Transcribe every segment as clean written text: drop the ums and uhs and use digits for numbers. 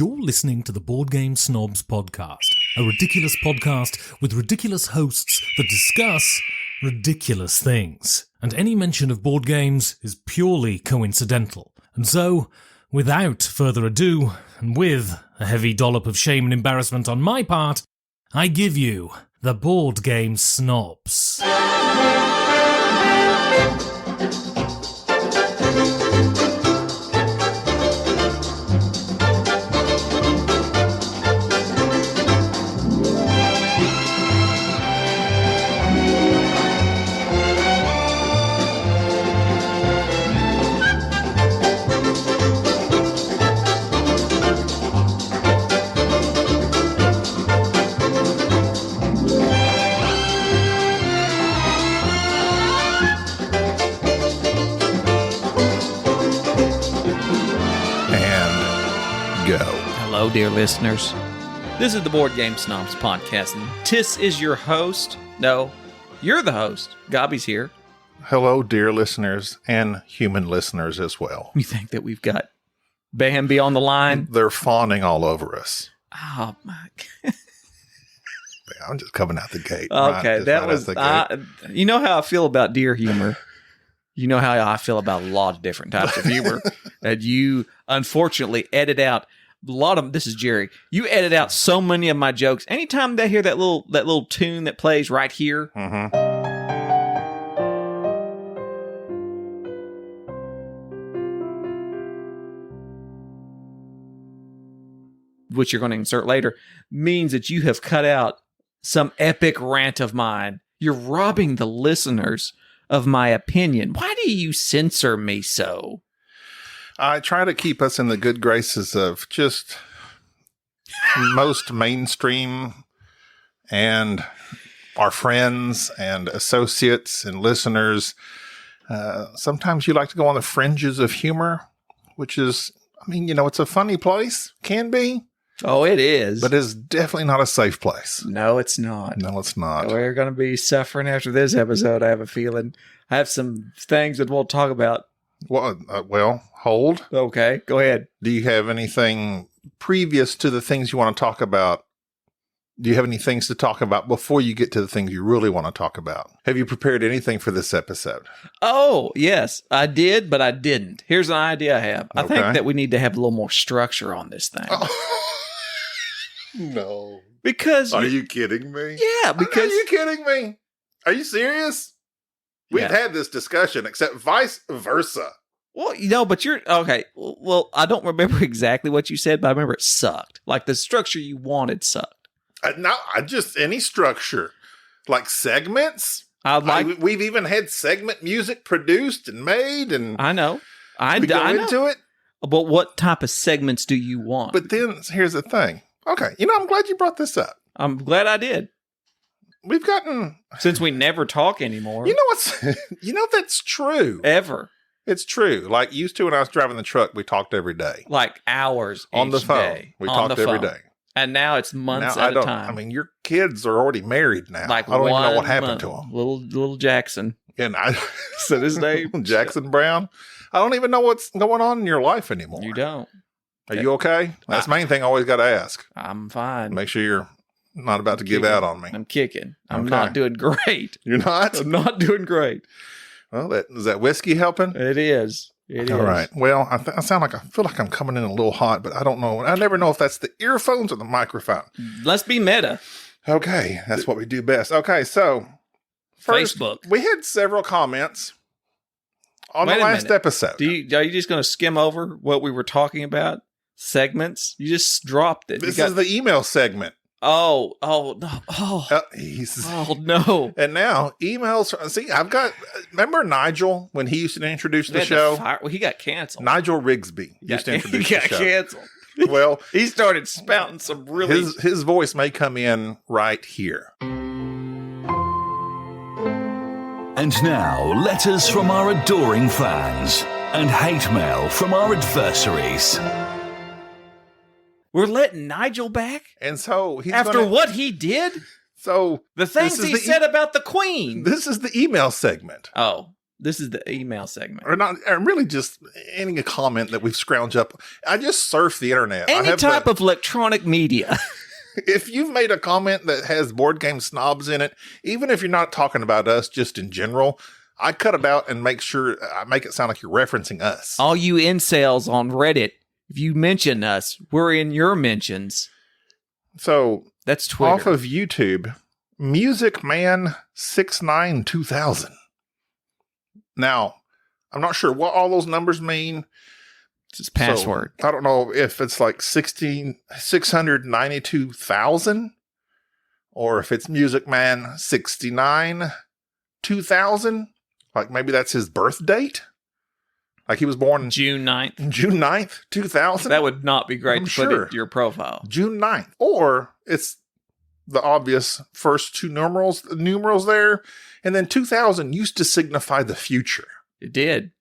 You're listening to the Board Game Snobs podcast, a ridiculous podcast with ridiculous hosts that discuss ridiculous things. And any mention of board games is purely coincidental. And so, without further ado, and with a heavy dollop of shame and embarrassment on my part, I give you the Board Game Snobs. Hello, dear listeners. This is the Board Game Snobs podcast, and Tis is your host. No, you're the host. Gobby's here. Hello, dear listeners, and human listeners as well. You think that we've got Bambi on the line? They're fawning all over us. Oh, my God. I'm just coming out the gate. Okay, right? that was... you know how I feel about deer humor. You know how I feel about a lot of different types of humor. That you, unfortunately, edit out a lot of. This is Jerry. You edit out so many of my jokes. Anytime they hear that little tune that plays right here, which you're going to insert later, means that you have cut out some epic rant of mine. You're robbing the listeners of my opinion. Why do you censor me so? I try to keep us in the good graces of just most mainstream and our friends and associates and listeners. Sometimes you like to go on the fringes of humor, which is, I mean, you know, it's a funny place. Can be. Oh, it is. But it's definitely not a safe place. No, it's not. No, it's not. We're going to be suffering after this episode, I have a feeling. I have some things that we'll talk about. Well, hold. Okay, go ahead. Do you have anything previous to the things you want to talk about? Do you have any things to talk about before you get to the things you really want to talk about? Have you prepared anything for this episode? Oh, yes, I did, but I didn't. Here's an idea I have. I think that we need to have a little more structure on this thing. Oh. No. Because... Are you kidding me? Yeah, because... Are you kidding me? Are you serious? We've had this discussion, except vice versa. Well, you know, but you're... Okay, well, I don't remember exactly what you said, but I remember it sucked. Like, the structure you wanted sucked. Just any structure. Like segments. We've even had segment music produced and made, and... I know. I go into it. But what type of segments do you want? But then, here's the thing. Okay, you know, I'm glad you brought this up. I'm glad I did. We've gotten... Since we never talk anymore. You know what's... You know, that's true. Ever. It's true. Like, used to when I was driving the truck, we talked every day. Like hours on each the phone. Day. We talked every day. And now it's months at a time. I mean, your kids are already married now. Like I don't even know what happened to them. Little Jackson. And I said his name. Jackson Brown. I don't even know what's going on in your life anymore. You don't. Are you okay? That's the main thing I always got to ask. I'm fine. Make sure you're not about to give out on me. I'm kicking. I'm not doing great. You're not? I'm not doing great. Well, is that whiskey helping? It is. All right. Well, I feel like I'm coming in a little hot, but I don't know. I never know if that's the earphones or the microphone. Let's be meta. Okay. That's what we do best. Okay. So, first, Facebook. We had several comments on the last episode. Are you just going to skim over what we were talking about? Segments? You just dropped it. This is the email segment. Oh, no. No. And now emails. See, remember Nigel when he used to introduce the show? He got canceled. Nigel Rigsby used to introduce the show. He got canceled. Well, he started spouting some really... His voice may come in right here. And now, letters from our adoring fans and hate mail from our adversaries. We're letting Nigel back? And so he's after what he did? So the things he said about the Queen. This is the email segment. Oh. This is the email segment. Or not, or really just any comment that we've scrounged up. I just surf the internet. Any type of electronic media. If you've made a comment that has board game snobs in it, even if you're not talking about us, just in general, I cut it out and make it sound like you're referencing us. All you incels on Reddit, if you mention us, we're in your mentions. So that's Twitter. Off of YouTube, Music Man 692000. Now, I'm not sure what all those numbers mean. It's his password. So, I don't know if it's like 692,000 or if it's Music Man 69 2000. Like maybe that's his birth date. Like he was born June 9th. June 9th, 2000. That would not be great to put into your profile. June 9th. Or it's the obvious first two numerals there. And then 2000 used to signify the future. It did.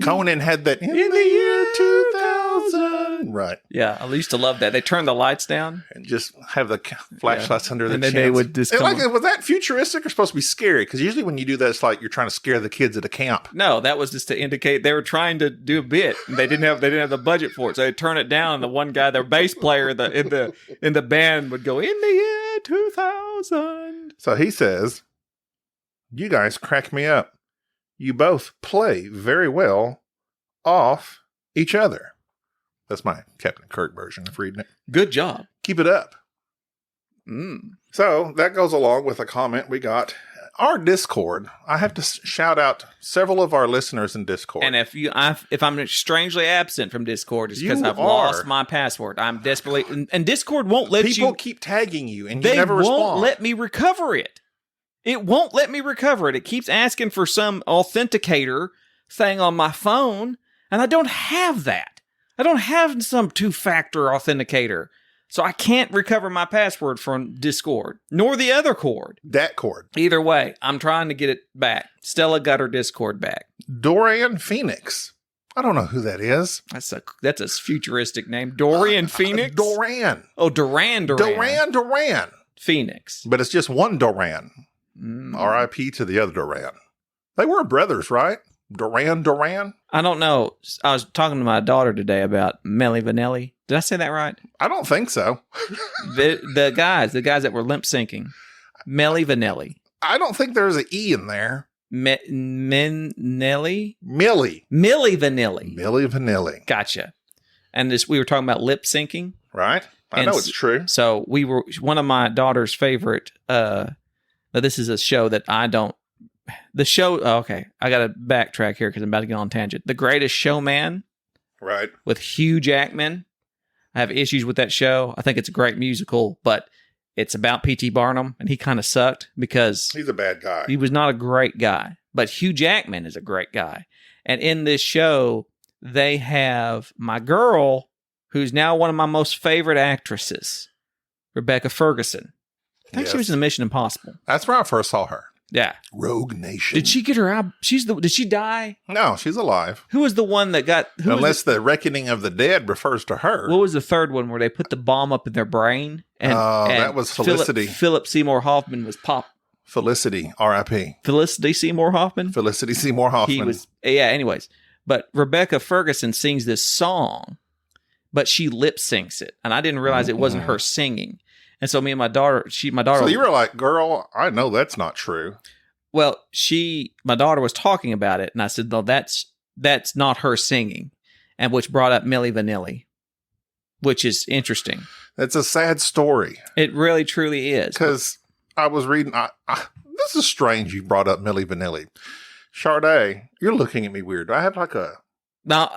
Conan had that in the year 2000. Right. Yeah, I used to love that. They turned the lights down. And just have the flashlights under the and then chins. they would just was that futuristic or supposed to be scary? Because usually when you do that, it's like you're trying to scare the kids at a camp. No, that was just to indicate they were trying to do a bit. And they didn't have the budget for it. So they'd turn it down. And the one guy, their bass player in the band would go, in the year 2000. So he says, you guys crack me up. You both play very well off each other. That's my Captain Kirk version of reading it. Good job. Keep it up. Mm. So that goes along with a comment we got. Our Discord, I have to shout out several of our listeners in Discord. And if I'm strangely absent from Discord, it's because I've lost my password. I'm desperately... And Discord won't let People keep tagging you and you they never won't respond. let me recover it. It won't let me recover it. It keeps asking for some authenticator thing on my phone, and I don't have that. I don't have some two-factor authenticator, so I can't recover my password from Discord, nor the other cord. That cord. Either way, I'm trying to get it back. Stella got her Discord back. Dorian Phoenix. I don't know who that is. That's a futuristic name. Dorian Phoenix? Duran. Oh, Duran. Duran. Phoenix. But it's just one Duran. R.I.P. to the other Duran. They were brothers, right? Duran? I don't know. I was talking to my daughter today about Milli Vanilli. Did I say that right? I don't think so. the guys that were lip syncing. Milli Vanilli. I don't think there's an E in there. Minelli? Milli Vanilli. Gotcha. And we were talking about lip syncing. Right. I know it's true. So one of my daughter's favorite, now this is a show that I don't, okay, I got to backtrack here because I'm about to get on a tangent. The Greatest Showman. Right. With Hugh Jackman. I have issues with that show. I think it's a great musical, but it's about P.T. Barnum, and he kind of sucked because... He's a bad guy. He was not a great guy, but Hugh Jackman is a great guy. And in this show, they have my girl, who's now one of my most favorite actresses, Rebecca Ferguson. I think she was in Mission Impossible. That's where I first saw her. Yeah. Rogue Nation. Did she get her out? Did she die? No, she's alive. Who was the one that got... Unless the Reckoning of the Dead refers to her. What was the third one where they put the bomb up in their brain? And that was Felicity. Philip Seymour Hoffman was Pop. Felicity, R.I.P. Felicity Seymour Hoffman? Felicity Seymour Hoffman. He was... Yeah, anyways. But Rebecca Ferguson sings this song, but she lip syncs it. And I didn't realize it wasn't her singing. And so me and my daughter... So you were like, girl, I know that's not true. Well, my daughter was talking about it, and I said, no, that's not her singing, and which brought up Milli Vanilli, which is interesting. It's a sad story. It really, truly is. Because I was reading, this is strange you brought up Milli Vanilli. Sade, you're looking at me weird. Do I have like a... No,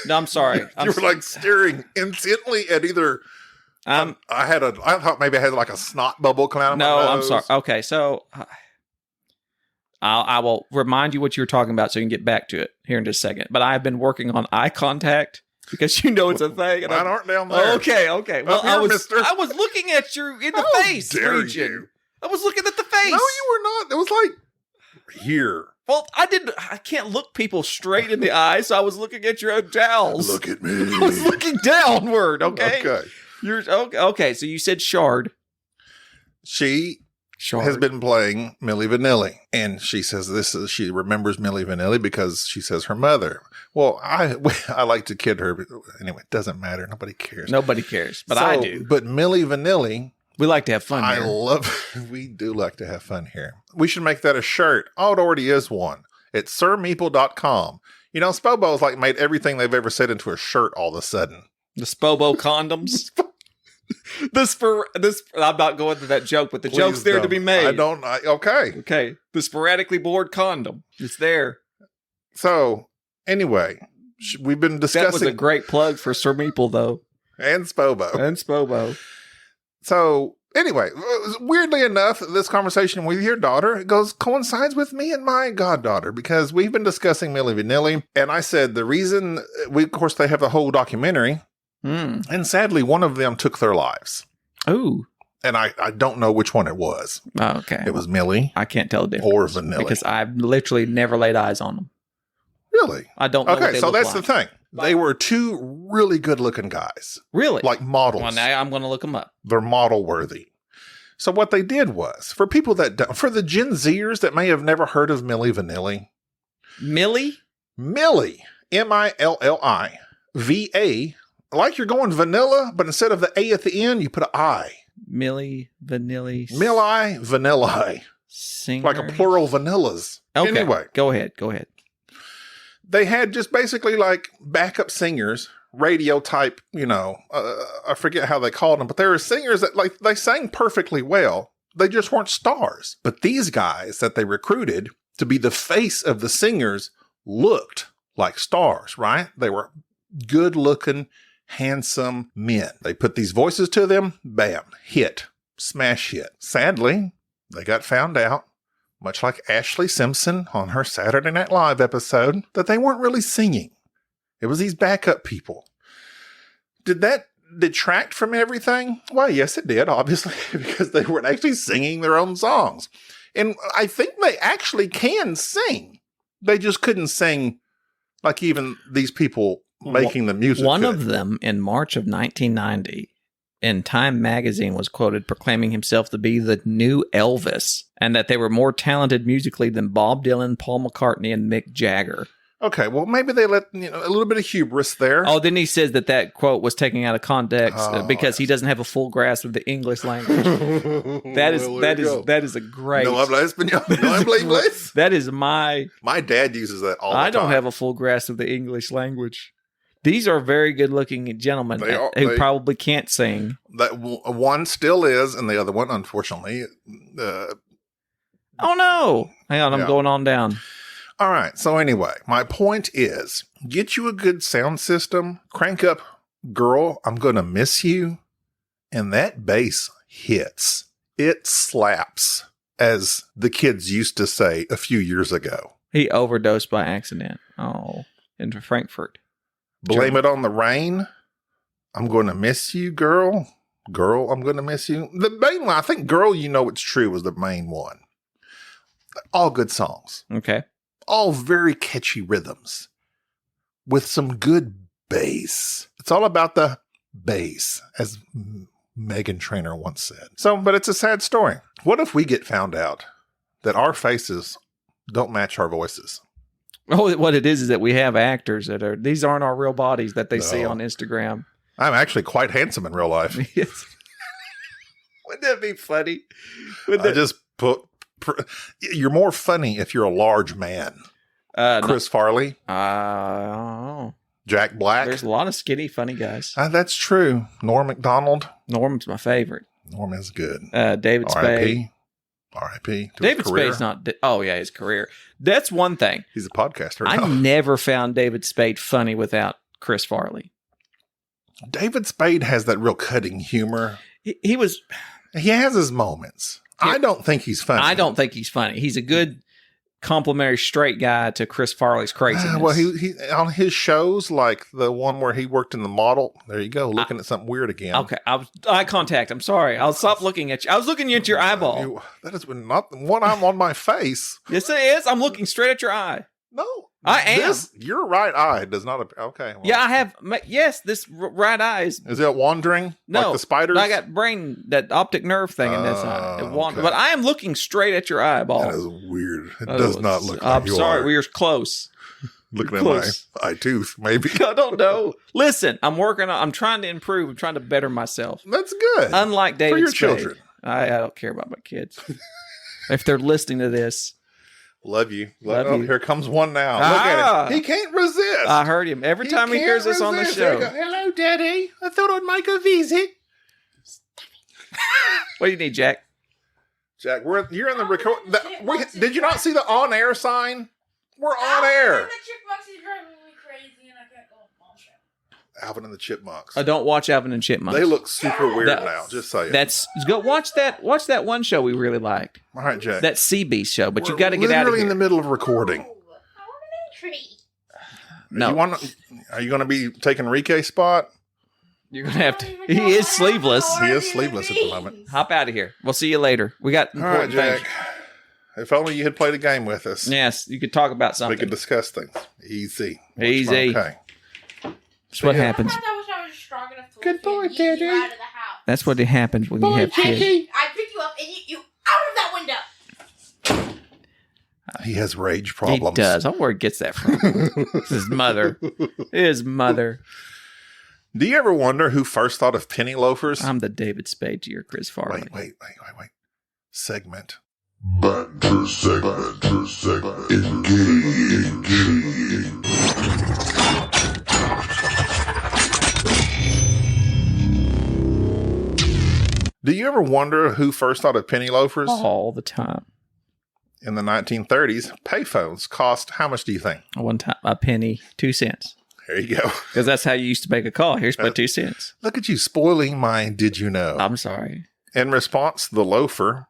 I'm sorry. You were like staring intently at either... I thought maybe I had like a snot bubble come out of my nose. No, I'm sorry. Okay, so I will remind you what you were talking about so you can get back to it here in just a second. But I've been working on eye contact because you know it's a thing. Mine aren't down there. Okay. Well, here, I was looking at you in the face region. You. I was looking at the face. No, you were not. It was like here. Well, I can't look people straight in the eye, so I was looking at your own jowls. Look at me. I was looking downward, okay? Okay. Okay, so you said Shard. She has been playing Milli Vanilli. And she says she remembers Milli Vanilli because she says her mother. Well, I like to kid her. But anyway, it doesn't matter. Nobody cares. Nobody cares, but I do. But Milli Vanilli. We like to have fun here. We do like to have fun here. We should make that a shirt. Oh, it already is one. It's sirmeeple.com. You know, Spobo's like made everything they've ever said into a shirt all of a sudden. The Spobo condoms. I'm not going to that joke, but the joke's there to be made. Okay. The sporadically bored condom. It's there. So, anyway, we've been discussing. That was a great plug for Sir Meeple, though. And Spobo. So, anyway, weirdly enough, this conversation with your daughter coincides with me and my goddaughter because we've been discussing Milli Vanilli. And I said the reason, of course, they have the whole documentary. And sadly, one of them took their lives. Ooh. And I don't know which one it was. Oh, okay. It was Milli. I can't tell the difference. Or Vanilli. Because I've literally never laid eyes on them. Really? I don't know what they so look that's like. the thing. They were two really good-looking guys. Really? Like models. Well, now I'm going to look them up. They're model-worthy. So what they did was, for people that don't, for the Gen Zers that may have never heard of Milli Vanilli. Milli? Milli. Milli. Like you're going vanilla, but instead of the A at the end, you put an I. Milli Vanilli. Milli Vanilli. Singer. Like a plural vanillas. Okay. Anyway. Go ahead. They had just basically like backup singers, radio type, I forget how they called them, but they were singers that like they sang perfectly well. They just weren't stars. But these guys that they recruited to be the face of the singers looked like stars, right? They were good looking, handsome men. They put these voices to them, bam, hit, smash hit. Sadly, they got found out, much like Ashley Simpson on her Saturday Night Live episode, that they weren't really singing. It was these backup people. Did that detract from everything? Well, yes, it did, obviously, because they weren't actually singing their own songs. And I think they actually can sing. They just couldn't sing like even these people making the music. One of them in March of 1990 in Time magazine was quoted proclaiming himself to be the new Elvis and that they were more talented musically than Bob Dylan, Paul McCartney, and Mick Jagger. Okay, well, maybe they let a little bit of hubris there. Oh, then he says that quote was taken out of context because he doesn't have a full grasp of the English language. That is a great. No habla español. No habla inglés. That is my dad uses that all the time. I don't have a full grasp of the English language. These are very good-looking gentlemen who probably can't sing. That one still is, and the other one, unfortunately. Oh no! Hang on, I'm going on down. All right. So anyway, my point is, get you a good sound system, crank up Girl, I'm Gonna Miss You, and that bass hits. It slaps, as the kids used to say a few years ago. He overdosed by accident. Oh, in Frankfurt. Blame It on the Rain. I'm Gonna Miss You, Girl. Girl, I'm Gonna Miss You. The main one, I think Girl, You Know It's True was the main one. All good songs. Okay. All very catchy rhythms with some good bass. It's all about the bass, as Meghan Trainor once said. So, but it's a sad story. What if we get found out that our faces don't match our voices? Oh, what it is that we have actors these aren't our real bodies that they see on Instagram. I'm actually quite handsome in real life. Yes. Wouldn't that be funny? You're more funny if you're a large man. Chris Farley. Jack Black. There's a lot of skinny, funny guys. That's true. Norm Macdonald. Norm's my favorite. Norm is good. David Spade. R.I.P. David Spade's not. His career. That's one thing. He's a podcaster. I never found David Spade funny without Chris Farley. David Spade has that real cutting humor. He has his moments. I don't think he's funny. I don't think he's funny. He's a good complimentary straight guy to Chris Farley's craziness. Well, he on his shows, like the one where he worked in the model. There you go, looking at something weird again. Okay, eye contact. I'm sorry. I'll stop looking at you. I was looking at your eyeball. That is not the one I'm on my face. Yes, it is. I'm looking straight at your eye. No, I am. Your right eye does not appear. Okay. Well, Yeah, I have. Yes, this right eye is. Is it wandering? No, like the spiders. I got that optic nerve thing in this eye. Okay. But I am looking straight at your eyeball. That is weird. It does not look like I'm you sorry, are. we are close. Looking close. at my eye tooth, maybe. I don't know. Listen, I'm trying to improve. I'm trying to better myself. That's good. Unlike David For your Spade. children. I don't care about my kids. If they're listening to this. Love you. Love you. Here comes one now. Ah. Look at him. He can't resist. I heard him. Every time he hears us on the show. Hello, Daddy. I thought I'd make a visit. What do you need, Jack? Jack, you're in the record. Did you not see the on-air sign? We're on air. The chipmunks is driving me crazy and I can't go on show. Alvin and the Chipmunks. I don't watch Alvin and Chipmunks. They look super weird That- now. Just saying. Go watch that. Watch that one show we really liked. All right, Jack. That Sea Beast show. But you We're got to get out of literally here. in the middle of recording. Oh, I want an entry. No, Are you going to be taking Rike's spot? you're gonna have to. He is sleeveless. He is sleeveless at the moment. Hop out of here. We'll see you later. We got All right, important Jack. things. If only you had played a game with us. Yes, you could talk about We something. could discuss things. Easy. Easy. Okay. That's what Yeah. happens. Sometimes I wish I was strong enough to Good lift you boy, and yeet you Daddy. out of the house. That's what happens when you have kids. I pick you up and yeet you out of that window. He has rage He problems. does. I don't know where he gets that from. It's his mother. His mother. Do you ever wonder who first thought of penny loafers? I'm the David Spade to your Chris Farley. Wait. Segment. Banter segment. Engage. Do you ever wonder who first thought of penny loafers? All the time. In the 1930s, payphones cost how much do you think? One time, a penny, 2 cents. There you go. Because that's how you used to make a call. Here's my 2 cents. Look at you spoiling my did you know. I'm sorry. In response, the loafer,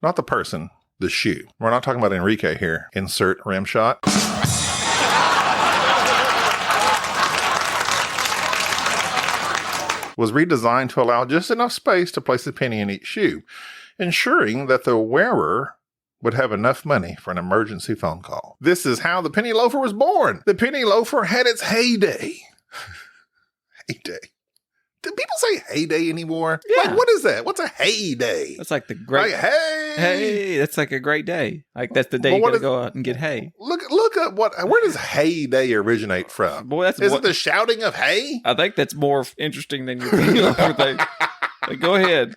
not the person, the shoe. We're not talking about Enrique here. Insert rim shot. Was redesigned to allow just enough space to place a penny in each shoe, ensuring that the wearer would have enough money for an emergency phone call. This is how the penny loafer was born. The penny loafer had its heyday. Heyday. Do people say heyday anymore? Yeah. Like, what is that? What's a heyday? That's like the great. Like, hey. Hey, that's like a great day. Like that's the day Well, you what gotta is- go out and get hay. Look up where does heyday originate from? Boy, that's Is what, it the shouting of hay? I think that's more interesting than your thing. Like, go ahead.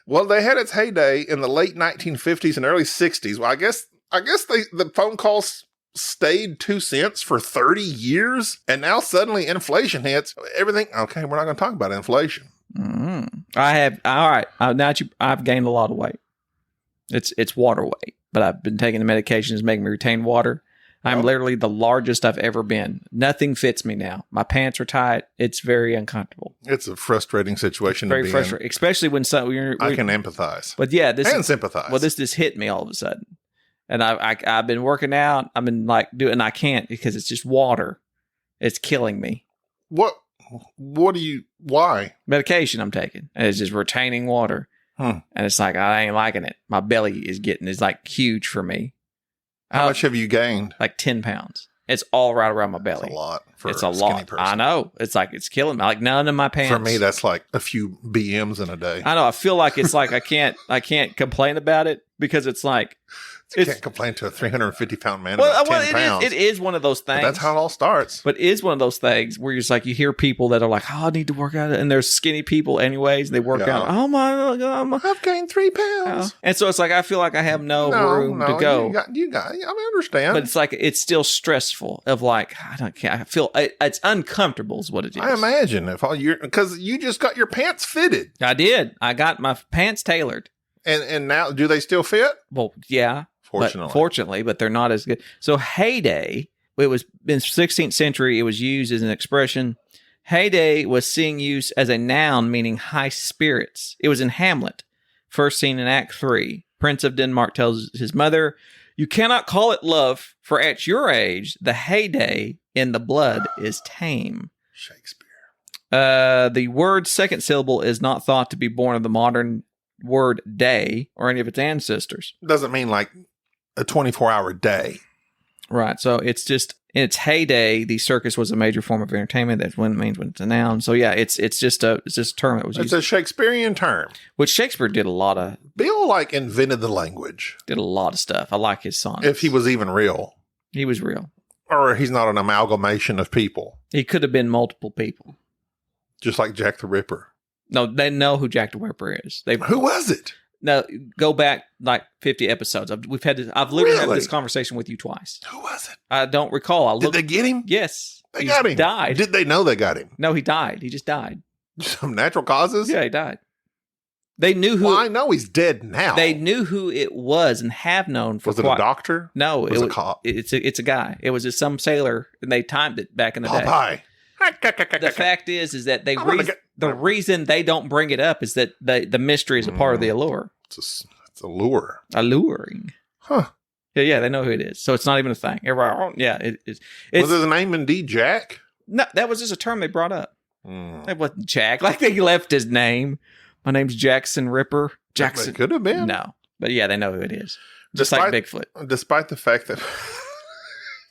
Well, they had its heyday in the late 1950s and early 60s. Well, I guess the phone calls stayed 2 cents for 30 years, and now suddenly inflation hits. Everything. Okay, we're not going to talk about inflation. I have. All right. I've gained a lot of weight. It's water weight, but I've been taking the medications making me retain water. I'm Oh. literally the largest I've ever been. Nothing fits me now. My pants are tight. It's very uncomfortable. It's a frustrating situation Very to be frustrating, especially when I can empathize But yeah, and sympathize. Well, this just hit me all of a sudden, and I've been working out. I've been like doing. I can't because it's just water. It's killing me. What do you? Why? Medication I'm taking, and it's just retaining water, and it's like I ain't liking it. My belly is like huge for me. How much have you gained? Like 10 pounds. It's all right around my belly. That's a lot for It's a a skinny lot. person. I know. It's like it's killing me. Like none of my pants. For me, that's like a few BMs in a day. I know. I feel like it's like I can't complain about it because it's like You can't complain to a 350-pound man well, about 10 pounds. it is one of those things. But that's how it all starts. But it is one of those things where you're just like, you hear people that are like, oh, I need to work out. And they're skinny people anyways. They work Yeah. out. Oh my God. I've gained 3 pounds. And so it's like, I feel like I have no room to go. You got. I understand. But it's like, it's still stressful of like, I feel it's uncomfortable is what it is. I imagine if all because you just got your pants fitted, I did. I got my pants tailored. and now do they still fit? Well, yeah. Fortunately, but they're not as good. So heyday, it was in the 16th century, it was used as an expression. Heyday was seeing use as a noun meaning high spirits. It was in Hamlet, first seen in Act 3. Prince of Denmark tells his mother, "You cannot call it love, for at your age, the heyday in the blood is tame." Shakespeare. The word's second syllable is not thought to be born of the modern word day or any of its ancestors. Doesn't mean like a 24-hour day. Right. So it's just in its heyday, the circus was a major form of entertainment. That's when it means when it's a noun. So yeah, it's just a term that was It's used, a Shakespearean term. which Shakespeare did a lot of Bill invented the language. stuff. I like his sonnets. If he was even real. He was real. Or he's not an amalgamation of people. He could have been multiple people. Just like Jack the Ripper. No, they know who Jack the Ripper is. Who was it? No, go back like 50 episodes. I've literally had Really? this conversation with you twice. Who was it? I don't recall. Did they get him? Yes. They He's got him. Died. Did they know they got him? No, he died. He just died. Some natural causes? Yeah, he died. They knew who. Well, I know he's dead now. They knew who it was and have known for Was it a doctor? No, Was it a cop? It's a guy. It was just some sailor, and they timed it back in the day. Popeye. The fact is that I'm gonna the reason they don't bring it up is that the mystery is a part of the allure. It's a lure. Alluring. Huh. Yeah, they know who it is. So it's not even a thing. Everybody, oh, yeah, it is. Was his name indeed Jack? No, that was just a term they brought up. Hmm. It wasn't Jack. Like they left his name. My name's Jackson Ripper. Jackson. It could have been. No. But yeah, they know who it is. Just like Bigfoot. Despite the fact that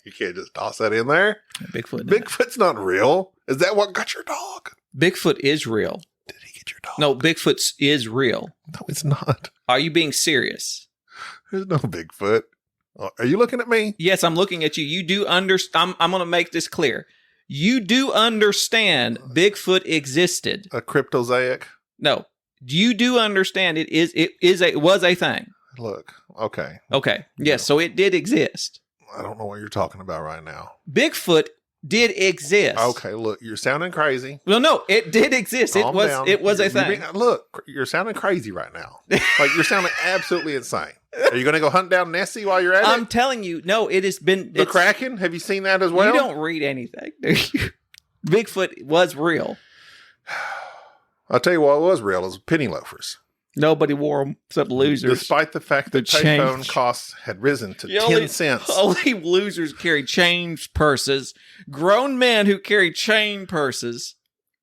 you can't just toss that in there. Bigfoot. Bigfoot's not real. Is that what got your dog? Bigfoot is real. Did he get your dog? No, Bigfoot is real. No, it's not. Are you being serious? There's no Bigfoot. Are you looking at me? Yes, I'm looking at you. You do understand. I'm going to make this clear. You do understand Bigfoot existed. A cryptozoic? No, you do understand it was a thing. Look, okay. Okay. Yes, so it did exist. I don't know what you're talking about right now. Bigfoot did exist. Okay, look, you're sounding crazy. No, it did exist. Calm down. It was a You're thing. look, you're sounding crazy right now. Like you're sounding absolutely insane. Are you going to go hunt down Nessie while you're at I'm it? telling you, no, it has been The Kraken? Have you seen that as well? You don't read anything, do you? Bigfoot was real. I'll tell you what was real is penny loafers. Nobody wore them except losers. Despite the fact that The change. payphone costs had risen to You 10 cents. Only losers carry change purses. Grown men who carry chain purses.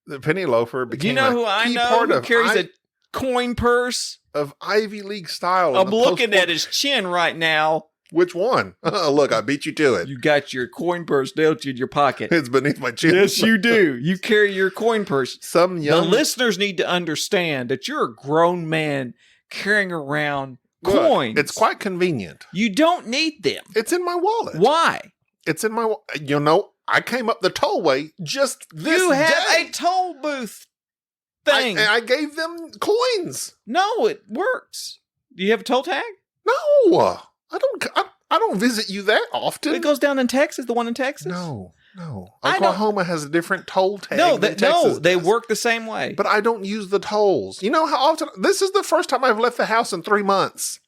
The penny loafer Do became you know a who I key know part who of, carries a coin purse? of Ivy League style. in I'm the looking post-war- at his chin right now. Which one? Look, I beat you to it. You got your coin purse, don't you, in your pocket? It's beneath my chin. Yes, you do. You carry your coin purse. Some The young listeners need to understand that you're a grown man carrying around Look, coins. It's quite convenient. You don't need them. It's in my wallet. Why? It's in my. I came up the tollway just this You have day. a toll booth thing. I gave them coins. No, it works. Do you have a toll tag? No, I don't visit you that often. It goes down in Texas, the one in Texas? No. I don't- Oklahoma has a different toll tag. No, than Texas they does. work the same way. But I don't use the tolls. You know how often? This is the first time I've left the house in 3 months.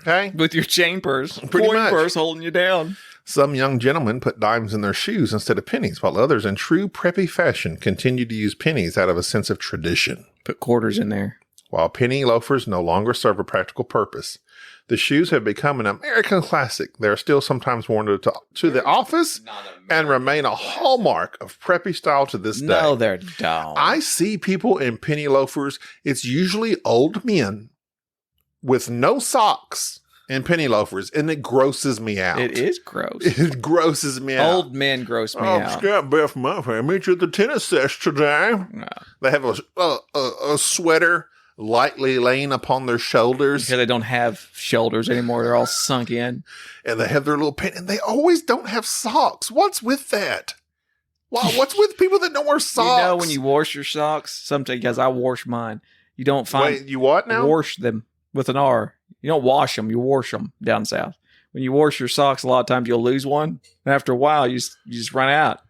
Okay. With your chain purse, Pretty coin much. purse holding you down. Some young gentlemen put dimes in their shoes instead of pennies, while others, in true preppy fashion, continued to use pennies out of a sense of tradition. Put quarters in there. While penny loafers no longer serve a practical purpose, the shoes have become an American classic. They are still sometimes worn to the office and remain a hallmark of preppy style to this day. No, they're dumb. I see people in penny loafers. It's usually old men with no socks and penny loafers, and it grosses me out. It is gross. It grosses me out. Old men gross me I'm out. Scott Beth from my family to the tennis sesh today. No. They have a sweater lightly laying upon their shoulders, Because they don't have shoulders anymore. They're all sunk in. and they have their little pen, and they always don't have socks. What's with that? Wow, what's with people that don't wear socks? You know when you wash your socks, sometimes, because I wash mine, you don't find Wait, you what now? wash them with an R. You don't wash them, you wash them down south. When you wash your socks, a lot of times you'll lose one. And after a while, you just run out.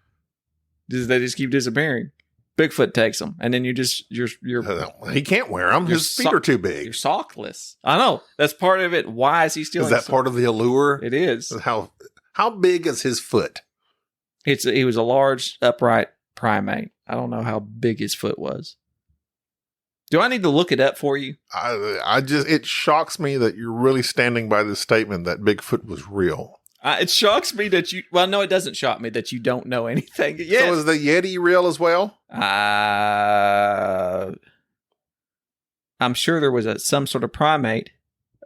They just keep disappearing. Bigfoot takes them, and then you're He can't wear them. You're His feet are too you're big. sockless. I know that's part of it. Why is he stealing? Is that part of the allure? It is. How big is his foot? He was a large upright primate. I don't know how big his foot was. Do I need to look it up for you? It shocks me that you're really standing by this statement that Bigfoot was real. It shocks me that you. Well, no, it doesn't shock me that you don't know anything. Yeah. So is the Yeti real as well? I'm sure there was some sort of primate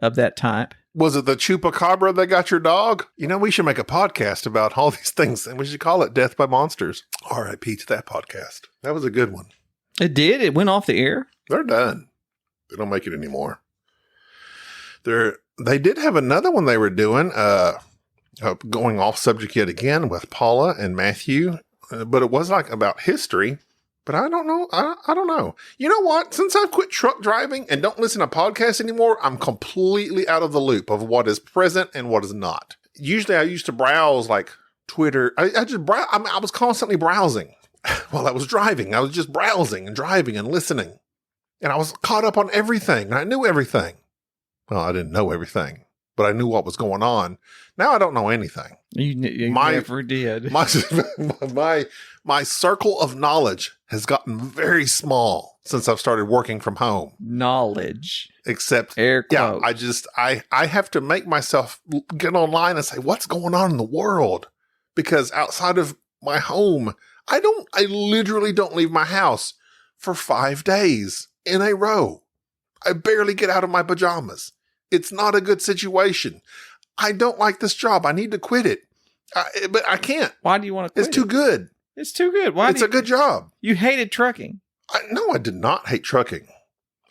of that type. Was it the chupacabra that got your dog? You know, we should make a podcast about all these things, and we should call it Death by Monsters. R.I.P. to that podcast. That was a good one. It did. It went off the air. They're done. They don't make it anymore. They did have another one they were doing, going off subject yet again with Paula and Matthew, but it was like about history. But I don't know. I don't know. You know what? Since I've quit truck driving and don't listen to podcasts anymore, I'm completely out of the loop of what is present and what is not. Usually I used to browse like Twitter. I just browse. I was constantly browsing while I was driving. I was just browsing and driving and listening. And I was caught up on everything. And I knew everything. Well, I didn't know everything, but I knew what was going on. Now I don't know anything. You never did. My circle of knowledge has gotten very small since I've started working from home. Knowledge. Except, air quotes. yeah, I have to make myself get online and say, what's going on in the world? Because outside of my home, I literally don't leave my house for 5 days in a row. I barely get out of my pajamas. It's not a good situation. I don't like this job. I need to quit it. But I can't. Why do you want to quit It's too good. It's too good. Why? It's a good job. You hated trucking. No, I did not hate trucking.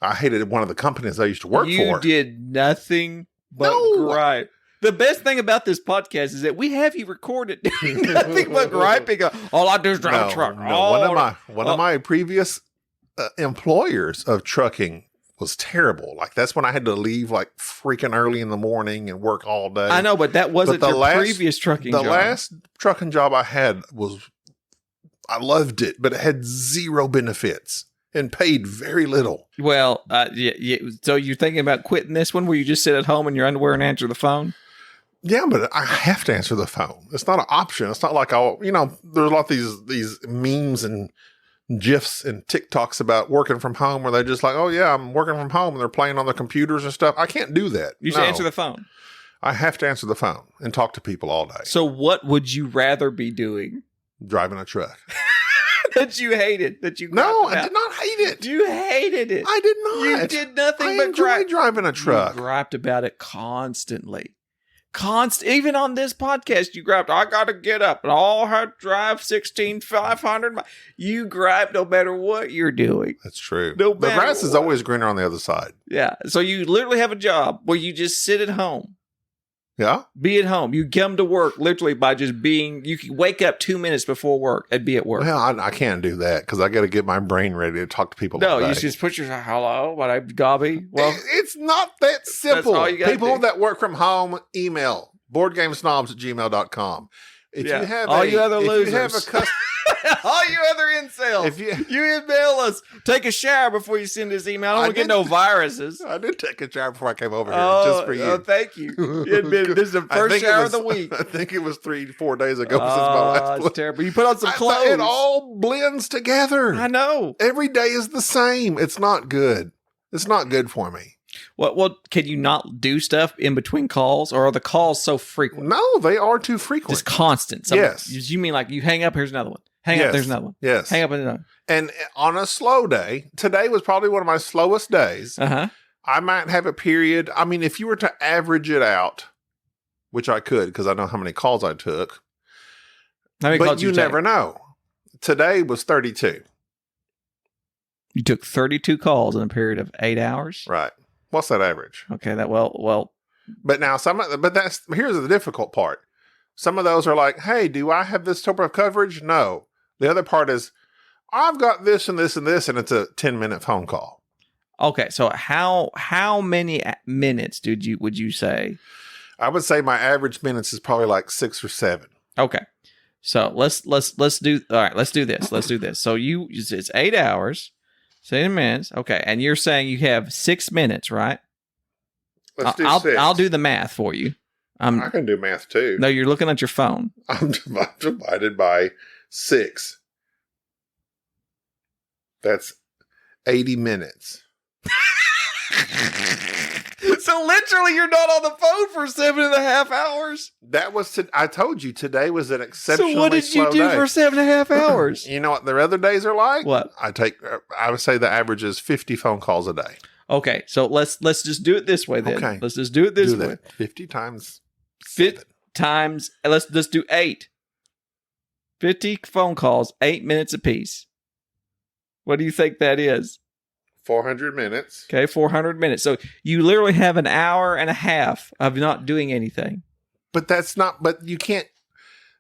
I hated one of the companies I used to work for. You did nothing but gripe. The best thing about this podcast is that we have you recorded doing nothing but griping. All I do is drive a truck. No, one of my previous employers of trucking was terrible. Like, that's when I had to leave like freaking early in the morning and work all day. I know, but that wasn't your previous trucking job. The last trucking job I had I loved it, but it had zero benefits and paid very little. Well, yeah. So you're thinking about quitting this one where you just sit at home in your underwear and answer the phone? Yeah, but I have to answer the phone. It's not an option. It's not like there's a lot of these memes and GIFs and TikToks about working from home where they're just like, oh yeah, I'm working from home, and they're playing on their computers and stuff. I can't do that. You should answer the phone. I have to answer the phone and talk to people all day. So what would you rather be doing? Driving a truck. That you hated. That you No, I did not hate it. You hated it. I did not. You did nothing I but enjoy driving a truck. You griped about it constantly. Even on this podcast, you griped, I got to get up and I'll have to drive 16,500 miles. You gripe no matter what you're doing. That's true. No the grass is always greener on the other side. Yeah. So you literally have a job where you just sit at home. Yeah. Be at home. You come to work literally by just being, you can wake up 2 minutes before work and be at work. Well, I can't do that because I got to get my brain ready to talk to people. No, all day. you just put your, hello, my name's Gobby. Well, it's not that simple. That's all you gotta People do. that work from home, email boardgamesnobs@gmail.com. If yeah. you have all you other losers. If you have a all you other incels. If you email us, take a shower before you send this email. I don't want to get no viruses. I did take a shower before I came over here, just for you. Oh, thank you. This is the first shower of the week. I think it was 3-4 days ago since my last one. It's terrible. You put on some clothes. It all blends together. I know. Every day is the same. It's not good. It's not good for me. Well, can you not do stuff in between calls, or are the calls so frequent? No, they are too frequent. Just constant. Yes. You mean like you hang up, here's another one. Hang up, there's another one. Yes. Hang up, another one. And on a slow day, today was probably one of my slowest days. Uh-huh. I might have a period. I mean, if you were to average it out, which I could because I know how many calls I took. How many but calls you never know. Today was 32. You took 32 calls in a period of 8 hours? Right. What's that average? Okay, well. But now here's the difficult part. Some of those are like, hey, do I have this type of coverage? No. The other part is, I've got this and this and this, and it's a 10-minute phone call. Okay, so how many minutes would you say? I would say my average minutes is probably like 6 or 7. Okay. So let's do let's do this. So it's 8 hours, 7 minutes. Okay, and you're saying you have 6 minutes, right? Let's do 6. I'll do the math for you. I can do math too. No, you're looking at your phone. I'm divided by 6. That's 80 minutes. So literally, you're not on the phone for 7.5 hours. That was I told you today was an exceptionally So what did you do for 7.5 hours? You know what their other days are like? What? I would say the average is 50 phone calls a day. Okay, so let's just do it this way then. Okay. Let's just do it this Do way. that 50 times 50 7. times. Let's just do 8. 50 phone calls, 8 minutes apiece. What do you think that is? 400 minutes. Okay, 400 minutes. So you literally have an hour and a half of not doing anything. But but you can't,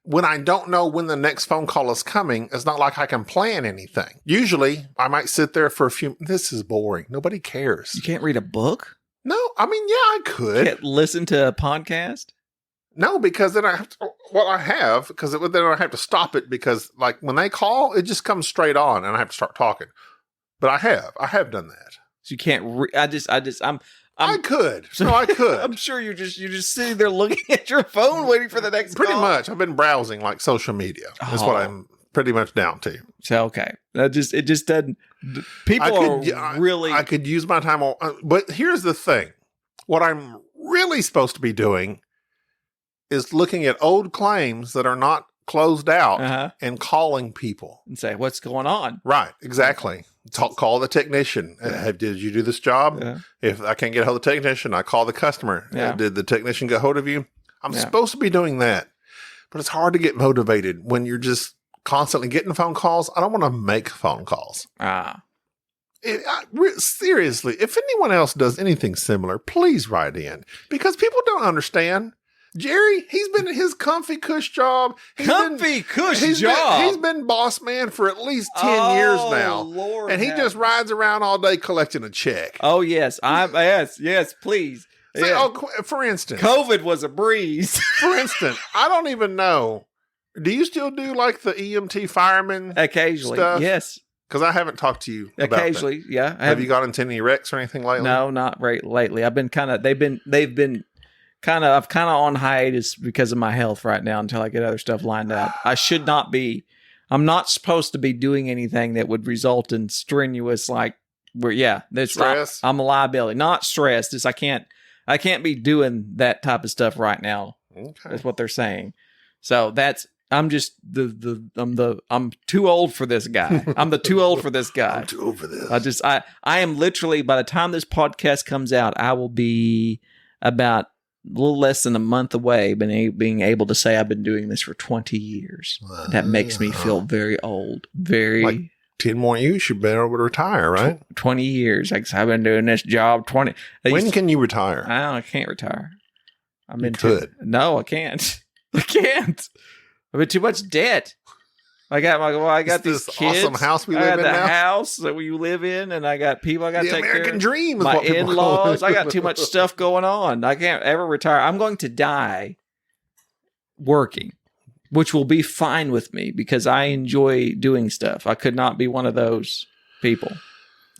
when I don't know when the next phone call is coming, it's not like I can plan anything. Usually I might sit there for this is boring. Nobody cares. You can't read a book? No, I mean, yeah, I could. Can't listen to a podcast? No, because then I have to, because then I have to stop it because like when they call, it just comes straight on and I have to start talking. But I have done that. So you can't I could. No, I could. I'm sure you're just sitting there looking at your phone waiting for the next Pretty call. much. I've been browsing like social media. That's what I'm pretty much down to. So okay. It just doesn't people really I could use my time on, but here's the thing. What I'm really supposed to be doing is looking at old claims that are not closed out and calling people and say what's going on. Right, exactly. Call the technician. Did you do this job? Yeah. If I can't get a hold of the technician, I call the customer. Yeah. Did the technician get a hold of you? I'm supposed to be doing that, but it's hard to get motivated when you're just constantly getting phone calls. I don't want to make phone calls. Seriously, if anyone else does anything similar, please write in because people don't understand. Jerry, he's been in his comfy cush job. He's been boss man for at least 10 years now. Lord, and he just rides around all day collecting a check. Oh, yes. Yes, please. So, for instance. COVID was a breeze. For instance, I don't even know. Do you still do like the EMT fireman occasionally stuff? Yes. Because I haven't talked to you about occasionally, that. Yeah. Have you got into any wrecks or anything lately? No, not right lately. I've been they've been kind of on hiatus because of my health right now until I get other stuff lined up. I'm not supposed to be doing anything that would result in strenuous stress. I'm a liability, not stress. Just I can't be doing that type of stuff right now. Okay. That's what they're saying. So I'm just I'm too old for this guy. I'm too old for this guy. I'm too old for this. I am literally, by the time this podcast comes out, I will be about a little less than a month away being able to say I've been doing this for 20 years. That makes me feel very old. Very. Like 10 more years, you'd be able to retire, right? 20 years. Like, I've been doing this job 20. When can you retire? I can't retire. Could. No, I can't. I can't. I'm in too much debt. I got these kids. Awesome house we live in now. I got the house that we live in, and I got people I got to take care of. The American dream is my what people in-laws. call it. I got too much stuff going on. I can't ever retire. I'm going to die working, which will be fine with me because I enjoy doing stuff. I could not be one of those people.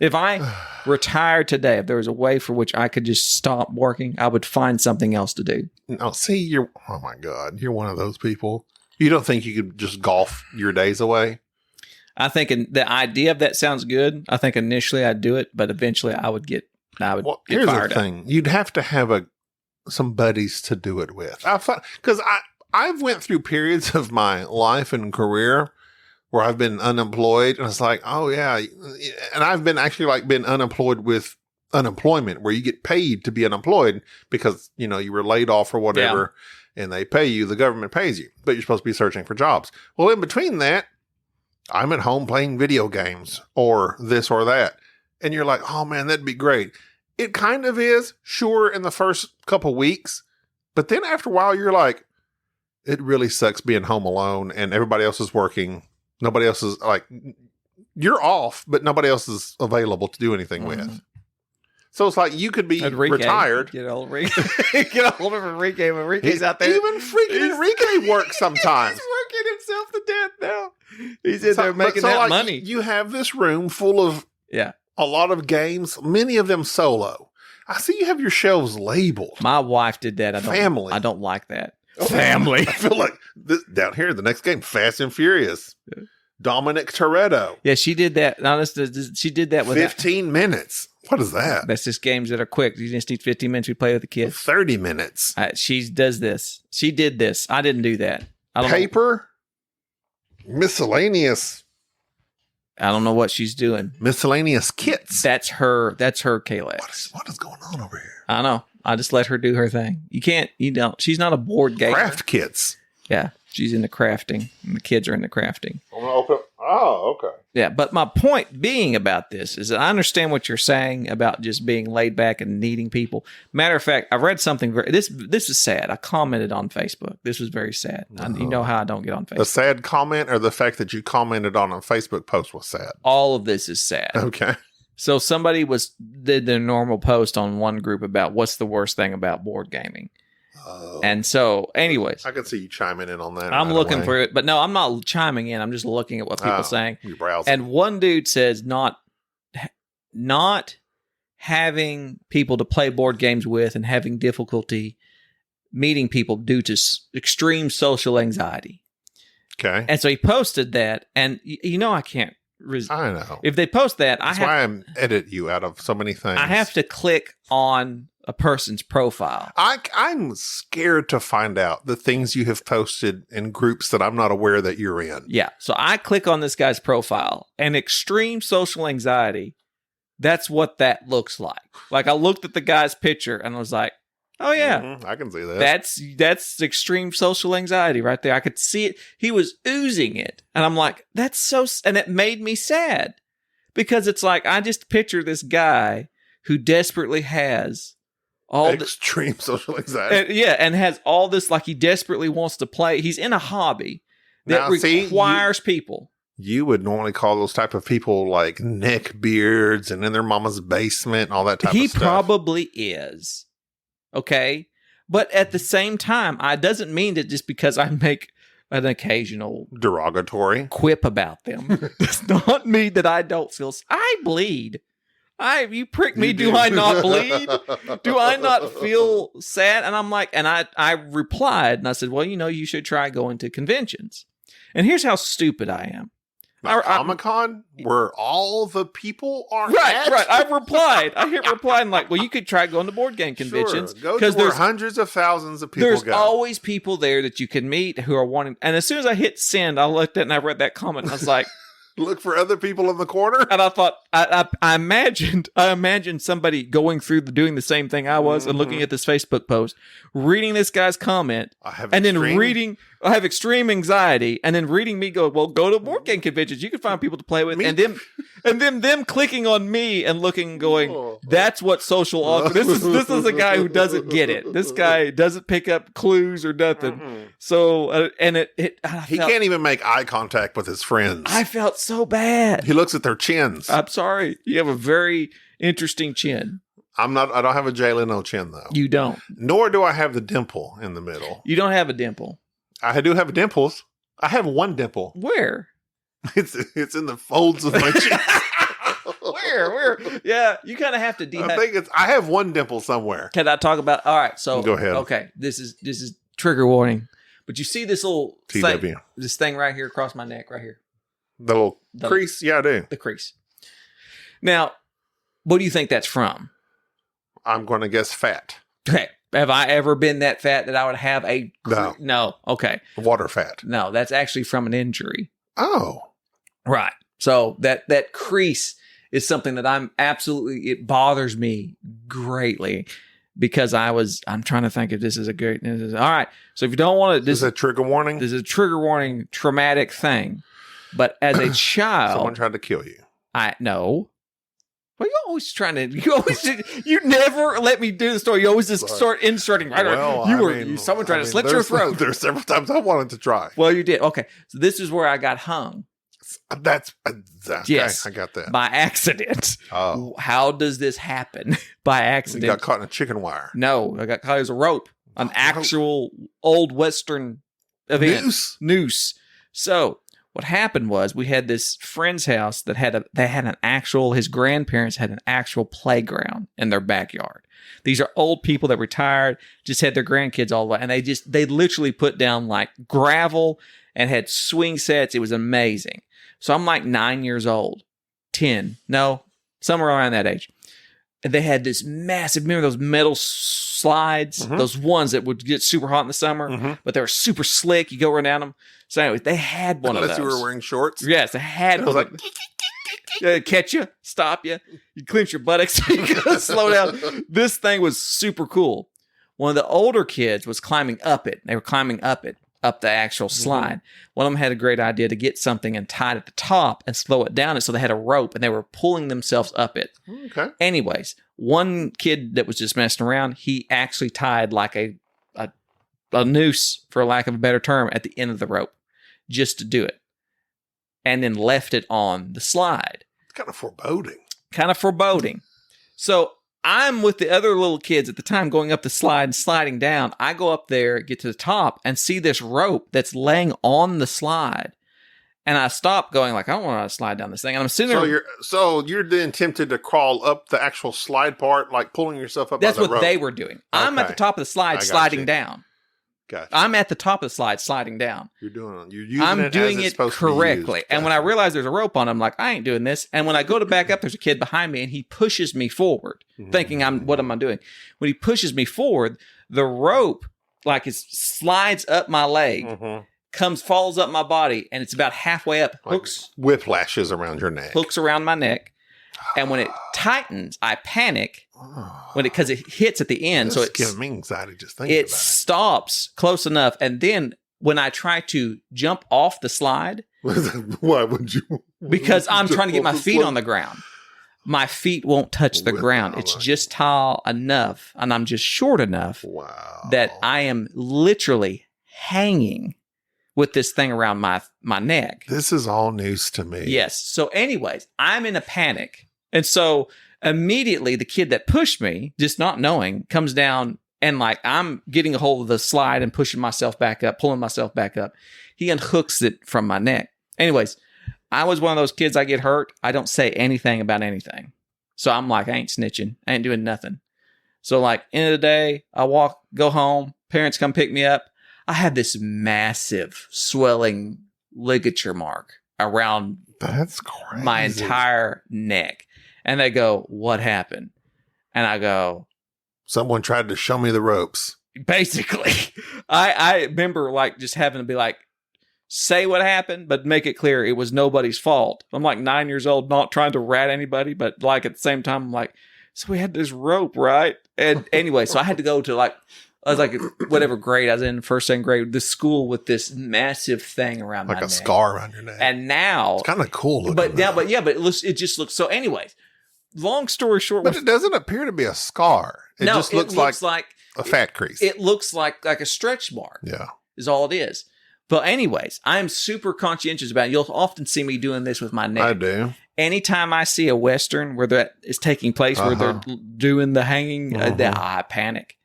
If I retired today, if there was a way for which I could just stop working, I would find something else to do. No, see, oh my God, you're one of those people. You don't think you could just golf your days away? I think the idea of that sounds good. I think initially I'd do it, but eventually I would get fired here's up. the thing. You'd have to have some buddies to do it with. Because I've went through periods of my life and career where I've been unemployed. And it's like, oh yeah. And I've been actually been unemployed with unemployment where you get paid to be unemployed because, you were laid off or whatever. Yeah. And they pay you, the government pays you, but you're supposed to be searching for jobs. Well, in between that, I'm at home playing video games or this or that. And you're like, oh man, that'd be great. It kind of is, sure, in the first couple weeks. But then after a while, you're like, it really sucks being home alone and everybody else is working. Nobody else is you're off, but nobody else is available to do anything with. So it's like you could be retired. Get a hold of Enrique. Enrique's out there. Even freaking Enrique works sometimes. He's working himself to death now. He's in there making that money. You have this room full of a lot of games, many of them solo. I see you have your shelves labeled. My wife did that. Family. I don't like that. Family. I feel like down here, the next game, Fast and Furious. Yeah. Dominic Toretto. Yeah, she did that. She did that with 15 minutes. What is that? That's just games that are quick. You just need 15 minutes. We play with the kids. 30 minutes. She does this. She did this. I didn't do that. Paper. Miscellaneous. I don't know what she's doing. Miscellaneous kits. That's her Kalex. What is going on over here? I know. I just let her do her thing. You don't. She's not a board gamer. Craft kits. Yeah. She's into crafting. And the kids are into crafting. I'm gonna open up. Oh, okay. Yeah. But my point being about this is that I understand what you're saying about just being laid back and needing people. Matter of fact, I read something this is sad. I commented on Facebook. This was very sad. You know how I don't get on Facebook. The sad comment or the fact that you commented on a Facebook post was sad? All of this is sad. Okay. So somebody did their normal post on one group about what's the worst thing about board gaming. And so, anyways, I can see you chiming in on that. I'm looking for it, but no, I'm not chiming in. I'm just looking at what people are saying. You're browsing. And one dude says not having people to play board games with and having difficulty meeting people due to extreme social anxiety. Okay. And so he posted that, and I can't. I know. If they post that, That's why I edit you out of so many things. I have to click on a person's profile. I'm scared to find out the things you have posted in groups that I'm not aware that you're in. Yeah. So I click on this guy's profile, and extreme social anxiety, that's what that looks like. Like, I looked at the guy's picture and I was like, oh yeah, I can see that. That's extreme social anxiety right there. I could see it. He was oozing it. And I'm like, and it made me sad because it's like, I just picture this guy who desperately has all extreme social anxiety. And has all this, like, he desperately wants to play. He's in a hobby that requires people. You would normally call those type of people like neck beards and in their mama's basement and all that type of stuff. He probably is. Okay. But at the same time, I doesn't mean that just because I make an occasional derogatory quip about them does not mean that I don't feel. I bleed. You prick me. Do I not bleed? Do I not feel sad? And I'm like, and I replied and I said, well, you should try going to conventions. And here's how stupid I am. Comic-Con, where all the people are right. I replied. I hit reply and like, well, you could try going to board game conventions because there's hundreds of thousands of people. There's always people there that you can meet who are wanting. And as soon as I hit send, I looked at it and I read that comment. And I was like, look for other people in the corner. And I thought, I imagined somebody going through doing the same thing I was and looking at this Facebook post, reading this guy's comment, I have extreme anxiety, and then reading me go, well, go to board game conventions. You can find people to play with, and then them clicking on me and looking, going, that's what social awkward. This is a guy who doesn't get it. This guy doesn't pick up clues or nothing. So, he can't even make eye contact with his friends. I felt so bad. He looks at their chins. I'm sorry. You have a very interesting chin. I don't have a Jay Leno chin though. You don't. Nor do I have the dimple in the middle. You don't have a dimple. I do have dimples. I have one dimple. Where? It's in the folds of my chin. Where? Yeah, you kind of have to. I have one dimple somewhere. Can I talk about? All right, so go ahead. Okay, this is trigger warning. But you see this little TW. This thing right here across my neck, right here. The little crease? Yeah, I do. The crease. Now, what do you think that's from? I'm going to guess fat. Okay. Have I ever been that fat that I would have a... No. Okay. Water fat. No, that's actually from an injury. Oh. Right. So that crease is something that it bothers me greatly because I'm trying to think if this is a good... All right. So if you don't want to... This is a trigger warning? This is a trigger warning, traumatic thing. But as a child... Someone tried to kill you. No. Well, you never let me do the story. You always just start inserting right away. Someone tried to slit your throat. There's several times I wanted to try. Well, you did. Okay. So this is where I got hung. That's yes. I got that. By accident. Oh. How does this happen? By accident. You got caught in a chicken wire. No, I got caught as a rope. An actual old Western event. Noose. So what happened was we had this friend's house that his grandparents had an actual playground in their backyard. These are old people that retired, just had their grandkids all the way. And they literally put down like gravel and had swing sets. It was amazing. So I'm like 9 years old, 10, no, somewhere around that age. And they had this massive, remember those metal slides, those ones that would get super hot in the summer, but they were super slick. You go around them. So anyway, they had one of those. Unless you were wearing shorts? Yes, they had one. catch you, stop you. You clench your buttocks so you can slow down. This thing was super cool. One of the older kids was climbing up it. They were climbing up the actual slide. One of them had a great idea to get something and tie it at the top and slow it down. And so they had a rope and they were pulling themselves up it. Okay. Anyways, one kid that was just messing around, he actually tied like a noose, for lack of a better term, at the end of the rope just to do it. And then left it on the slide. It's kind of foreboding. So I'm with the other little kids at the time going up the slide and sliding down. I go up there, get to the top, and see this rope that's laying on the slide. And I stop going like, I don't want to slide down this thing. And I'm sitting there. So you're then tempted to crawl up the actual slide part, like pulling yourself up. That's by the what rope. they were doing. I'm at the top of the slide sliding down. Gotcha. I'm at the top of the slide sliding down. You're using it correctly. And when I realize there's a rope on, I'm like, I ain't doing this. And when I go to back up, there's a kid behind me and he pushes me forward, thinking what am I doing? When he pushes me forward, the rope like it slides up my leg, falls up my body, and it's about halfway up, hooks, whiplashes around your neck, hooks around my neck. And when it tightens, I panic because it hits at the end. So it's giving me anxiety just thinking about it. It stops close enough. And then when I try to jump off the slide, why would you? Because I'm trying to get my feet on the ground. My feet won't touch the ground. It's just tall enough, and I'm just short enough that I am literally hanging with this thing around my neck. This is all news to me. Yes. So anyways, I'm in a panic. And so immediately the kid that pushed me, just not knowing, comes down and like I'm getting a hold of the slide and pushing myself back up, pulling myself back up. He unhooks it from my neck. Anyways, I was one of those kids, I get hurt. I don't say anything about anything. So I'm like, I ain't snitching. I ain't doing nothing. So like end of the day, I go home. Parents come pick me up. I had this massive swelling ligature mark around my entire neck. And they go, what happened? And I go, someone tried to show me the ropes. Basically, I remember like just having to be like, say what happened, but make it clear it was nobody's fault. I'm like 9 years old, not trying to rat anybody, but like at the same time, I'm like, so we had this rope, right? And anyway, so I had to go to like, I was like, whatever grade I was in, first, second grade, this school with this massive thing around my neck. Like a scar around your neck. And now. It's kind of cool looking. But it just looks, so anyways, long story short. But it doesn't appear to be a scar. It just looks like a fat crease. It looks like a stretch mark. Yeah. Is all it is. But anyways, I'm super conscientious about it. You'll often see me doing this with my neck. I do. Anytime I see a Western where that is taking place, where they're doing the hanging, I panic.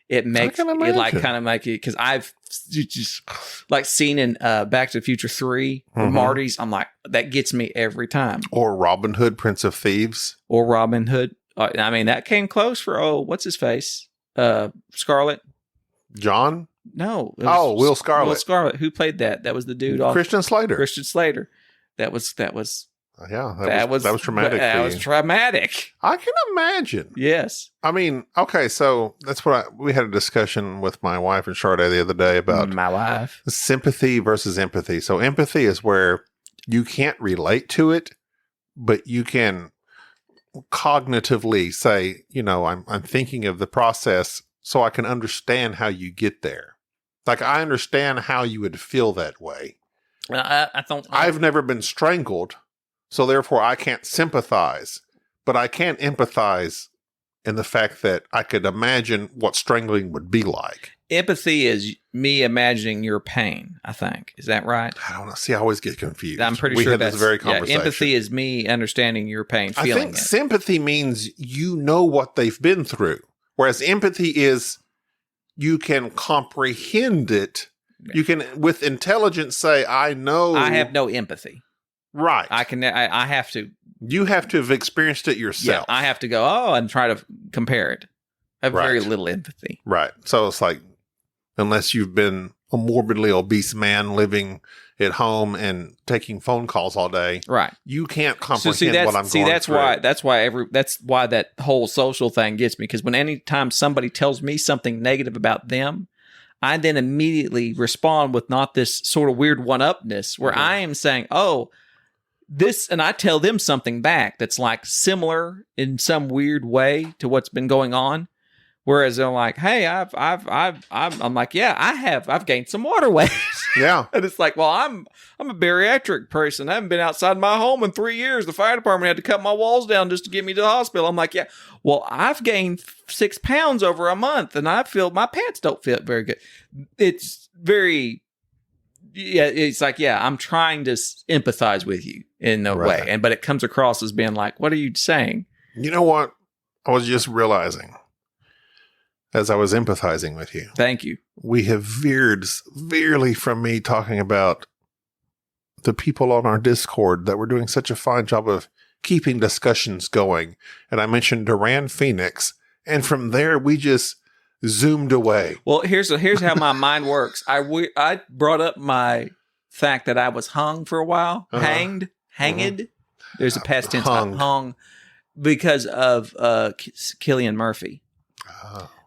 It makes it like kind of make it, because I've just like seen in Back to the Future 3 Marty's. I'm like, that gets me every time. Or Robin Hood, Prince of Thieves. Or Robin Hood. I mean, that came close for, what's his face? Scarlet. John? No. Will Scarlet. Will Scarlet. Who played that? That was the dude. Christian Slater. Christian Slater. That was. That was traumatic. That was traumatic. I can imagine. Yes. I mean, okay, so that's what we had a discussion with my wife and Sade the other day about my wife. Sympathy versus empathy. So empathy is where you can't relate to it, but you can cognitively say, I'm thinking of the process so I can understand how you get there. Like I understand how you would feel that way. I've never been strangled. So therefore, I can't sympathize, but I can empathize in the fact that I could imagine what strangling would be like. Empathy is me imagining your pain, I think. Is that right? I don't know. See, I always get confused. I'm pretty sure we had this very conversation. Empathy is me understanding your pain, feeling it. I think sympathy means you know what they've been through, whereas empathy is you can comprehend it. You can, with intelligence, say, I know. I have no empathy. Right. I have to. You have to have experienced it yourself. Yeah, I have to go, and try to compare it. I have very little empathy. Right. So it's like, unless you've been a morbidly obese man living at home and taking phone calls all day. Right. You can't comprehend what I'm going through. That's why that whole social thing gets me. Because anytime somebody tells me something negative about them, I then immediately respond with not this sort of weird one-upness where I am saying, this, and I tell them something back that's like similar in some weird way to what's been going on. Whereas they're like, "Hey, I'm like, yeah, I've gained some water weight." Yeah. And it's like, well, I'm a bariatric person. I haven't been outside my home in 3 years. The fire department had to cut my walls down just to get me to the hospital. I'm like, yeah, well, I've gained 6 pounds over a month, and I feel my pants don't fit very good. It's very, yeah. It's like, yeah, I'm trying to empathize with you in a way, but it comes across as being like, what are you saying? You know what? I was just realizing as I was empathizing with you. Thank you. We have veered severely from me talking about the people on our Discord that were doing such a fine job of keeping discussions going. And I mentioned Duran Phoenix. And from there, we just zoomed away. Well, here's how my mind works. I brought up my fact that I was hung for a while, hanged. There's a past tense, hung because of Cillian Murphy.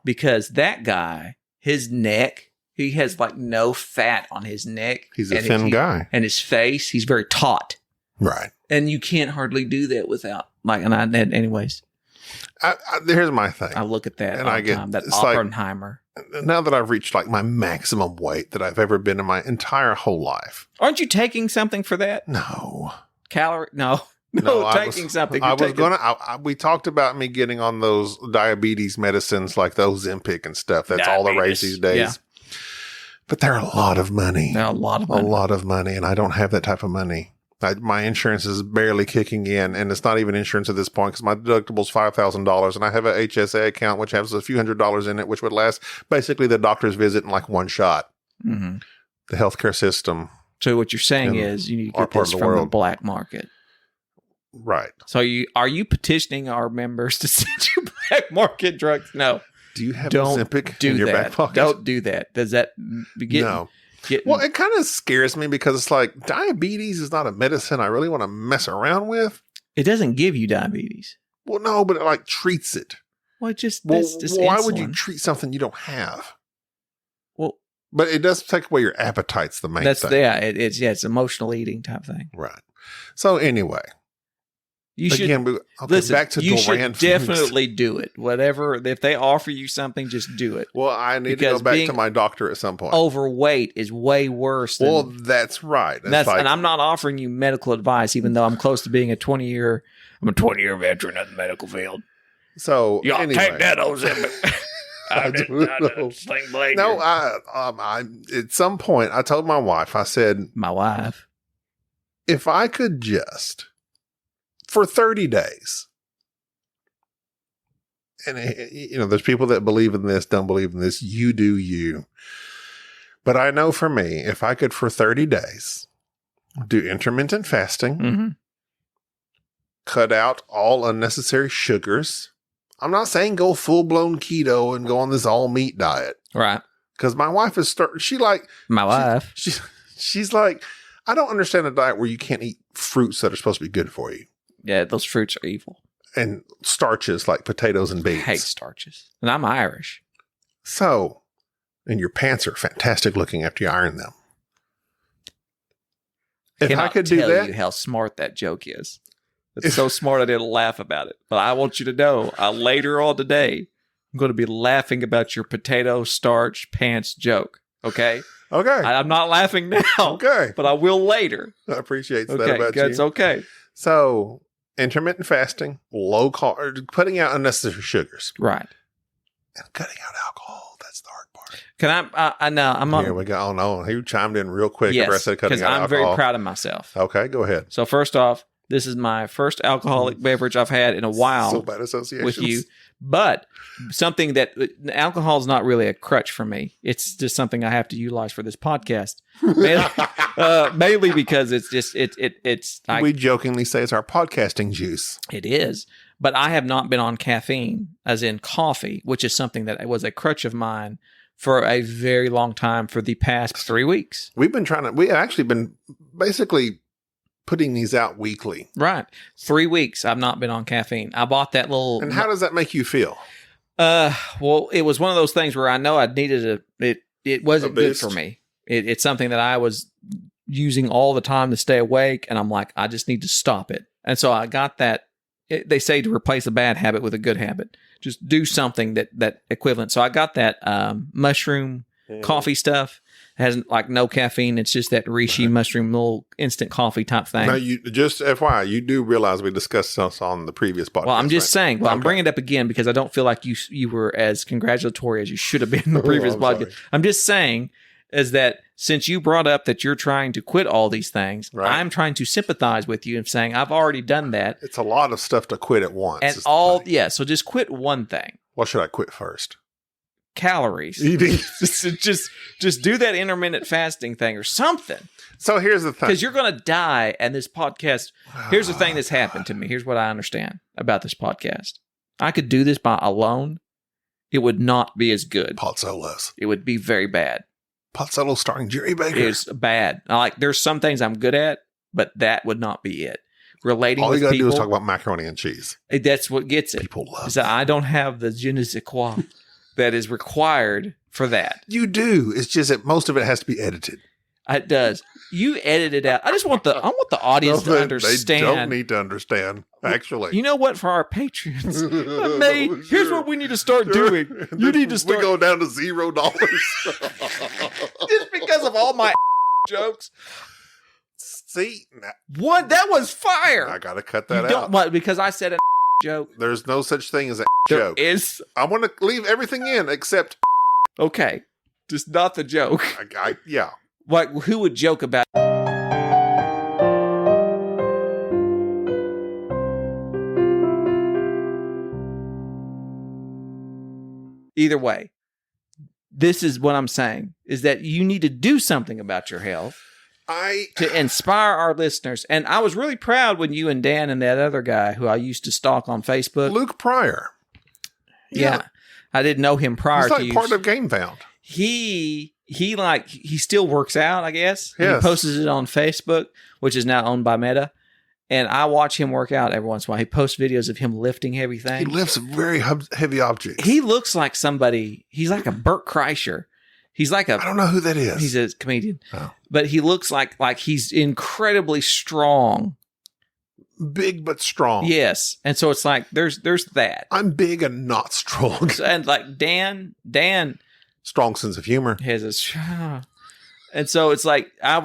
Because that guy, his neck, he has like no fat on his neck. He's a thin guy. And his face, he's very taut. Right. And you can't hardly do that without, like, anyways. Here's my thing. I look at that and all I the get time, that it's like, Oppenheimer. now that I've reached like my maximum weight that I've ever been in my entire whole life. Aren't you taking something for that? No. No, taking something. I was going to, we talked about me getting on those diabetes medicines like those Ozempic and stuff. That's all the rage these days. Yeah. But they're a lot of money. They're a lot of money. And I don't have that type of money. My insurance is barely kicking in, and it's not even insurance at this point because my deductible is $5,000, and I have a HSA account which has a few $100s in it, which would last basically the doctor's visit in like one shot. Mm-hmm. The healthcare system. So what you're saying is you need to get this from the black market. Right. So are you petitioning our members to send you black market drugs? No. Do you have Ozempic in your back pocket? Don't do that. Does that get no? Well, it kind of scares me because it's like diabetes is not a medicine I really want to mess around with. It doesn't give you diabetes. Well, no, but it like treats it. Well, why would you treat something you don't have? Well, but it does take away your appetite's the main thing. Yeah, it's emotional eating type thing. Right. So anyway. You should listen. Back to you should definitely do it. Whatever, if they offer you something, just do it. Well, I need to go back to my doctor at some point. Overweight is way worse. Well, that's right. And I'm not offering you medical advice, even though I'm close to being a 20-year veteran in the medical field. So y'all take that, Ozempic. No, I at some point I told my wife. I said, my wife, if I could just. For 30 days. And, there's people that believe in this, don't believe in this. You do you. But I know for me, if I could for 30 days do intermittent fasting, cut out all unnecessary sugars. I'm not saying go full-blown keto and go on this all-meat diet. Right. Because my wife is she's like, I don't understand a diet where you can't eat fruits that are supposed to be good for you. Yeah, those fruits are evil. And starches like potatoes and beans. I hate starches. And I'm Irish. So, and your pants are fantastic looking after you iron them. If I could do that. Tell you how smart that joke is. It's so smart I didn't laugh about it. But I want you to know, later on today, I'm going to be laughing about your potato starch pants joke. Okay? Okay. I'm not laughing now. Okay. But I will later. I appreciate that about you. That's okay. So, intermittent fasting, low carb, putting out unnecessary sugars. Right. And cutting out alcohol. That's the hard part. Can I know. I'm on. Here we go. Oh, no. He chimed in real quick. Yes, because I'm very proud of myself. Okay, go ahead. So, first off, this is my first alcoholic beverage I've had in a while. So bad associations. With you. But something that alcohol is not really a crutch for me. It's just something I have to utilize for this podcast. Mainly because it's just it's. We jokingly say it's our podcasting juice. It is, but I have not been on caffeine, as in coffee, which is something that was a crutch of mine for a very long time. For the past 3 weeks, we've actually been basically putting these out weekly. Right. 3 weeks I've not been on caffeine. I bought that little. And how does that make you feel? Well, it was one of those things where I know I needed it wasn't good for me. It's something that I was using all the time to stay awake, and I'm like, I just need to stop it. And so I got that. They say to replace a bad habit with a good habit. Just do something that equivalent. So I got that mushroom coffee stuff. It has like no caffeine. It's just that reishi mushroom little instant coffee type thing. Now, you just FYI, you do realize we discussed this on the previous podcast. Well, I'm just right? saying. Well, I'm bringing it up again because I don't feel like you were as congratulatory as you should have been in the previous I'm podcast. sorry. I'm just saying is that since you brought up that you're trying to quit all these things, Right. I'm trying to sympathize with you and saying I've already done that. It's a lot of stuff to quit at once. And is the all, thing. yeah, so just quit one thing. What should I quit first? Calories. Eating. just do that intermittent fasting thing or something. So here's the thing. Because you're going to die. And this podcast, here's the thing that's happened to me. Here's what I understand about this podcast. I could do this by alone. It would not be as good. Pozzolos. It would be very bad. Pozzolo starring Jerry Baker. It's bad. Like there's some things I'm good at, but that would not be it. Relating All with you got to people, do is talk about macaroni and cheese. that's what gets it. People love Is that it. I don't have the je ne sais quoi that is required for that. You do. It's just that most of it has to be edited. It does. You edit it out. I want the audience to understand. They don't need to understand, actually. You know what? For our patrons, here's what we need to start doing. You need to start We go down to $0. just because of all my jokes. See, now, What? That was fire. I got to cut You that don't out. what? Because I said a joke. There's no such thing as a There joke. is I want to leave everything in except, okay, just not the joke. yeah. Like who would joke about? Either way, this is what I'm saying, is that you need to do something about your health to inspire our listeners. And I was really proud when you and Dan and that other guy who I used to stalk on Facebook. Luke Pryor. Yeah. I didn't know him prior He's to like you. part of Game Found. He still works out, I guess. And Yes. He posts it on Facebook, which is now owned by Meta. And I watch him work out every once in a while. He posts videos of him lifting heavy He things. lifts very heavy objects. He looks like somebody. He's like a Burt Kreischer. He's like I don't know who that is. he's a comedian, Oh. but he looks like he's incredibly strong. Big but strong. Yes, and so it's like there's that, I'm big and not strong. and like Dan Strong sense of humor. has a, and so it's like I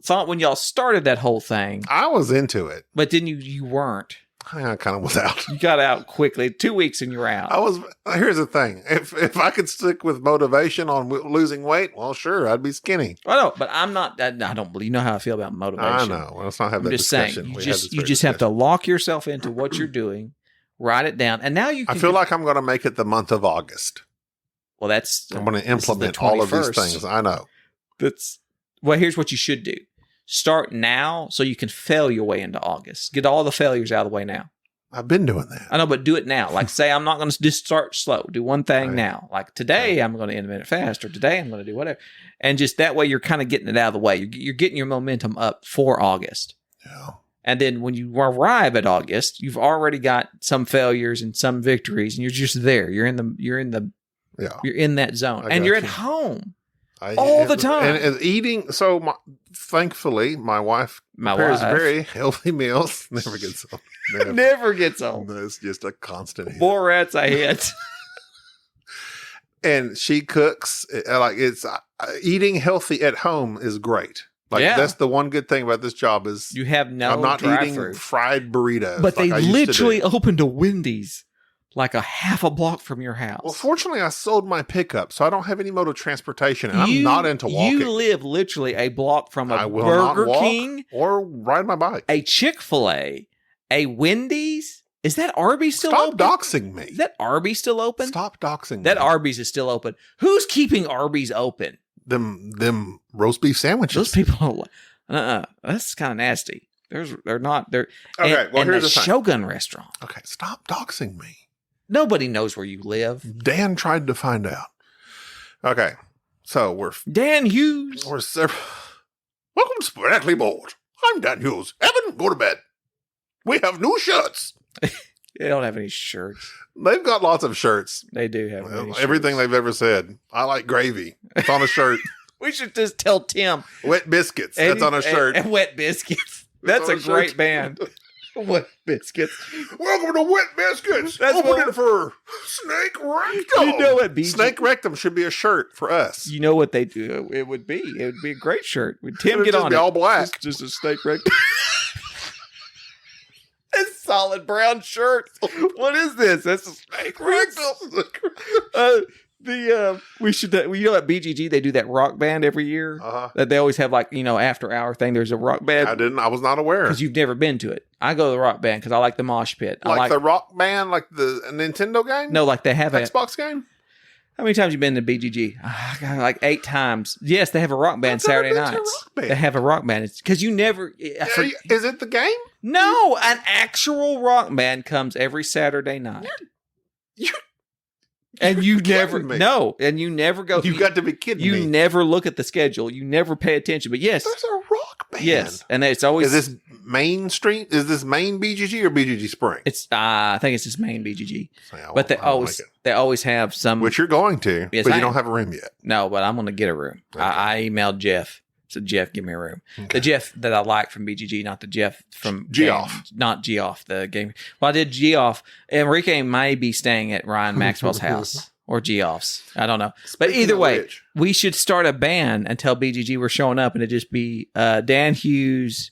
thought when y'all started that whole thing, I was into it. but then you weren't. I kind of was out. You got out quickly. 2 weeks and you were out. I was. Here's the thing: if I could stick with motivation on losing weight, well, sure, I'd be skinny. I know, but I'm not. I don't believe. You know how I feel about motivation. I know. Let's not have I'm that just discussion. saying. We You had this just very have to discussion. lock yourself into what you're doing, write it down, and now you I can. feel like I'm going to make it the month of August. well, that's I'm going to this is the implement all of these 21st. things. I know. Well, here's what you should do: start now, so you can fail your way into August. Get all the failures out of the way now. I've been doing that. I know, but do it now. Like, say, I'm not going to just start slow. Do one thing Right. now. Like today, I'm going to intermittent fast, or today I'm going to do whatever, and just that way, you're kind of getting it out of the way. You're getting your momentum up for August. Yeah. And then when you arrive at August, you've already got some failures and some victories, and you're just there. You're in that zone, I and you're got at you. home all the time. And eating. So, thankfully, my wife My prepares wife. very healthy meals. Never gets old. Never gets old. It's just a constant. hit. Four rats I hit. And she cooks. Eating healthy at home is great. Like Yeah. that's the one good thing about this job is You have no I'm not eating drive-through. fried burritos. But they like I used to literally do. opened a Wendy's like a half a block from your house. Well, fortunately, I sold my pickup, so I don't have any mode of transportation, and I'm not into walking. You live literally a block from a I will not Burger walk King, or ride my bike. a Chick-fil-A, a Wendy's. Is that Arby's still Stop open? doxing me. Is that Arby's still open? Stop doxing That me. Arby's is still open. Who's keeping Arby's open? Them roast beef sandwiches. Those people. That's kind of nasty. They're not. They're Okay, well, and here's the the thing. Shogun restaurant. Okay, stop doxing me. Nobody knows where you live. Dan tried to find out. Okay, so we're Dan Hughes. several. Welcome to Spradley Board. I'm Dan Hughes. Evan, go to bed. We have new shirts. They don't have any shirts. They've got lots of shirts. They do have Well, many everything shirts. they've ever said. I like gravy. It's on a shirt. We should just tell Tim. Wet Biscuits. That's on a shirt. And Wet Biscuits. That's on a a great shirt. band. Wet Biscuits. Welcome to Wet Biscuits. That's Opening what- for Snake Rectum. You know what, BG? Snake Rectum should be a shirt for us. You know what they do? It would be a great shirt. Would Tim It'd get just on be it? all black. Just a Snake Rectum. A solid brown shirt. What is this? That's a Snake Rectum. We should. You know at BGG they do that rock band every year. Uh-huh. That they always have after hour thing. There's a rock band. I was not aware. Because you've never been to it. I go to the rock band because I like the mosh pit. Like the rock band, like the Nintendo game? No, like they have a Xbox game? How many times you been to BGG? Like 8 times. Yes, they have a rock band I've never Saturday been to a nights. rock band. They have a rock band. It's because you never. Is it the game? No, an actual rock band comes every Saturday night. And you never kidding me. no, and you never go. You got to be kidding You me. never look at the schedule. You never pay attention. But yes, There's a rock band. yes, and it's always Is this mainstream? Is this main BGG or BGG Spring? It's I think it's just main BGG. Yeah, But they I won't always make it. they always have some. Which you're going to, Yes, but I you don't am. have a room yet. No, but I'm going to get a room. Okay. I emailed Jeff. Said, Jeff, give me a room. Okay. The Jeff that I like from BGG, not the Jeff from Geoff. not Geoff, the game. Well, I did Geoff. Enrique may be staying at Ryan Maxwell's house or Geoff's. I don't know. But Speaking either of way, which, we should start a band and tell BGG we're showing up, and it'd just be Dan Hughes,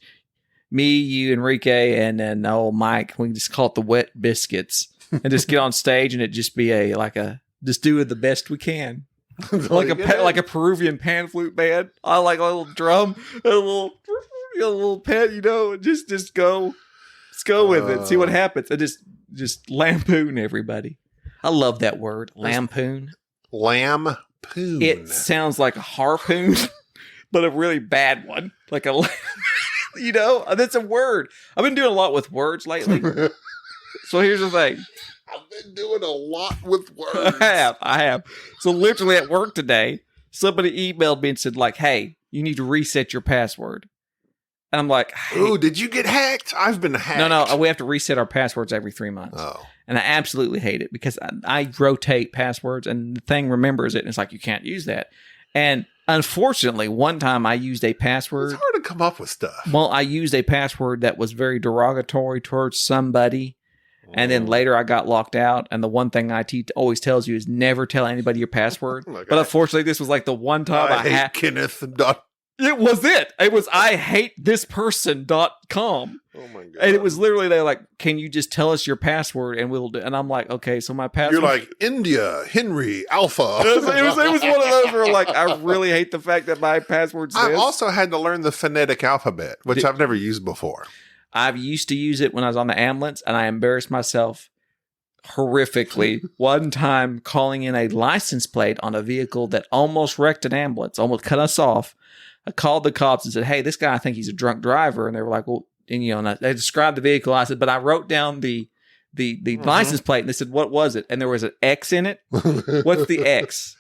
me, you, Enrique, and then old Mike. We can just call it the Wet Biscuits and just get on stage, and it just be just do it the best we can. like a Peruvian pan flute band. I like a little drum, a little pen, and just go with it. See what happens. And just lampoon everybody. I love that word, lampoon. lampoon. It sounds like a harpoon, but a really bad one. Like that's a word. I've been doing a lot with words lately. So here's the thing. I've been doing a lot with words. I have. So literally at work today, somebody emailed me and said, hey, you need to reset your password. And I'm like, hey. Ooh, did you get hacked? I've been hacked. No, we have to reset our passwords every 3 months. Oh. And I absolutely hate it because I rotate passwords and the thing remembers it. And it's like, you can't use that. And unfortunately, one time I used a password. It's hard to come up with stuff. Well, I used a password that was very derogatory towards somebody. And then later I got locked out. And the one thing IT always tells you is never tell anybody your password. Like But unfortunately, this was like the one time I hate Kenneth. It was it. It was IHateThisPerson.com. Oh my god! And it was literally they were like, can you just tell us your password and we'll do. And I'm like, okay, so my password. You're like India, Henry, Alpha. it was one of those where like, I really hate the fact that my password's I've this. also had to learn the phonetic alphabet, which I've never used before. I've used to use it when I was on the ambulance, and I embarrassed myself horrifically one time calling in a license plate on a vehicle that almost wrecked an ambulance, almost cut us off. I called the cops and said, hey, this guy, I think he's a drunk driver. And they were like, well, and they described the vehicle. I said, but I wrote down the license plate, and they said, what was it? And there was an X in it. What's the X?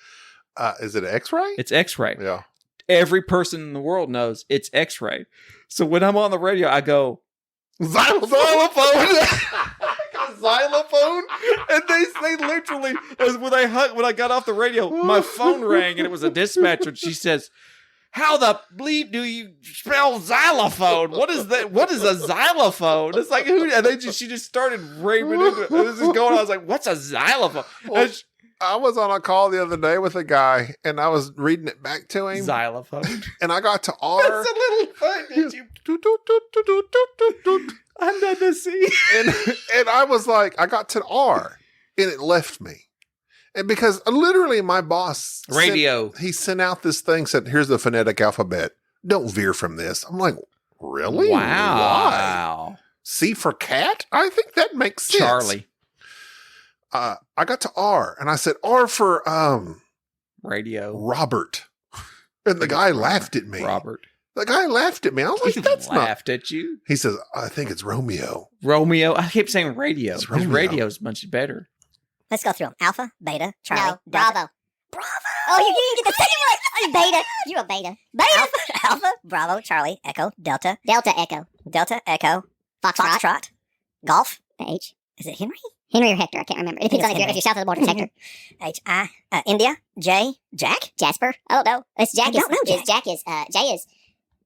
Is it X-ray? It's X-ray. Yeah. Every person in the world knows it's X-ray. So when I'm on the radio, I go, xylophone. Xylophone. And they literally, when I got off the radio, my phone rang and it was a dispatcher. And she says, how the bleep do you spell xylophone? What is that? What is a xylophone? It's like, who? And she just started raving into it. And this is going on. I was like, what's a xylophone? I was on a call the other day with a guy, and I was reading it back to him. Xylophone. And I got to R. That's a little thing that you. I'm not to see. And I was like, I got to R, and it left me. And because literally my boss he sent out this thing, said, here's the phonetic alphabet. Don't veer from this. I'm like, really? Wow. Why? C for cat? I think that makes sense. Charlie. I got to R, and I said, R for Radio. Robert. And the guy laughed at me. Robert. The guy laughed at me. I was like, that's not. Laughed at you. He says, I think it's Romeo. Romeo. I keep saying radio. It's Because Romeo. radio's much better. Let's go through them. Alpha, beta, Charlie, No, Bravo. Bravo. Oh, you didn't get the second one. Beta. You a beta. Beta. Alpha, Bravo, Charlie, Echo, Delta, Delta Echo. Delta, Echo, Foxtrot. Foxtrot, Golf. H. Is it Henry? Henry or Hector? I can't remember. It depends on if you're south of the border. It's Hector. H-I. India. J. Jack. Jasper. I don't know. It's Jack. I don't know Jack. Jack is J is.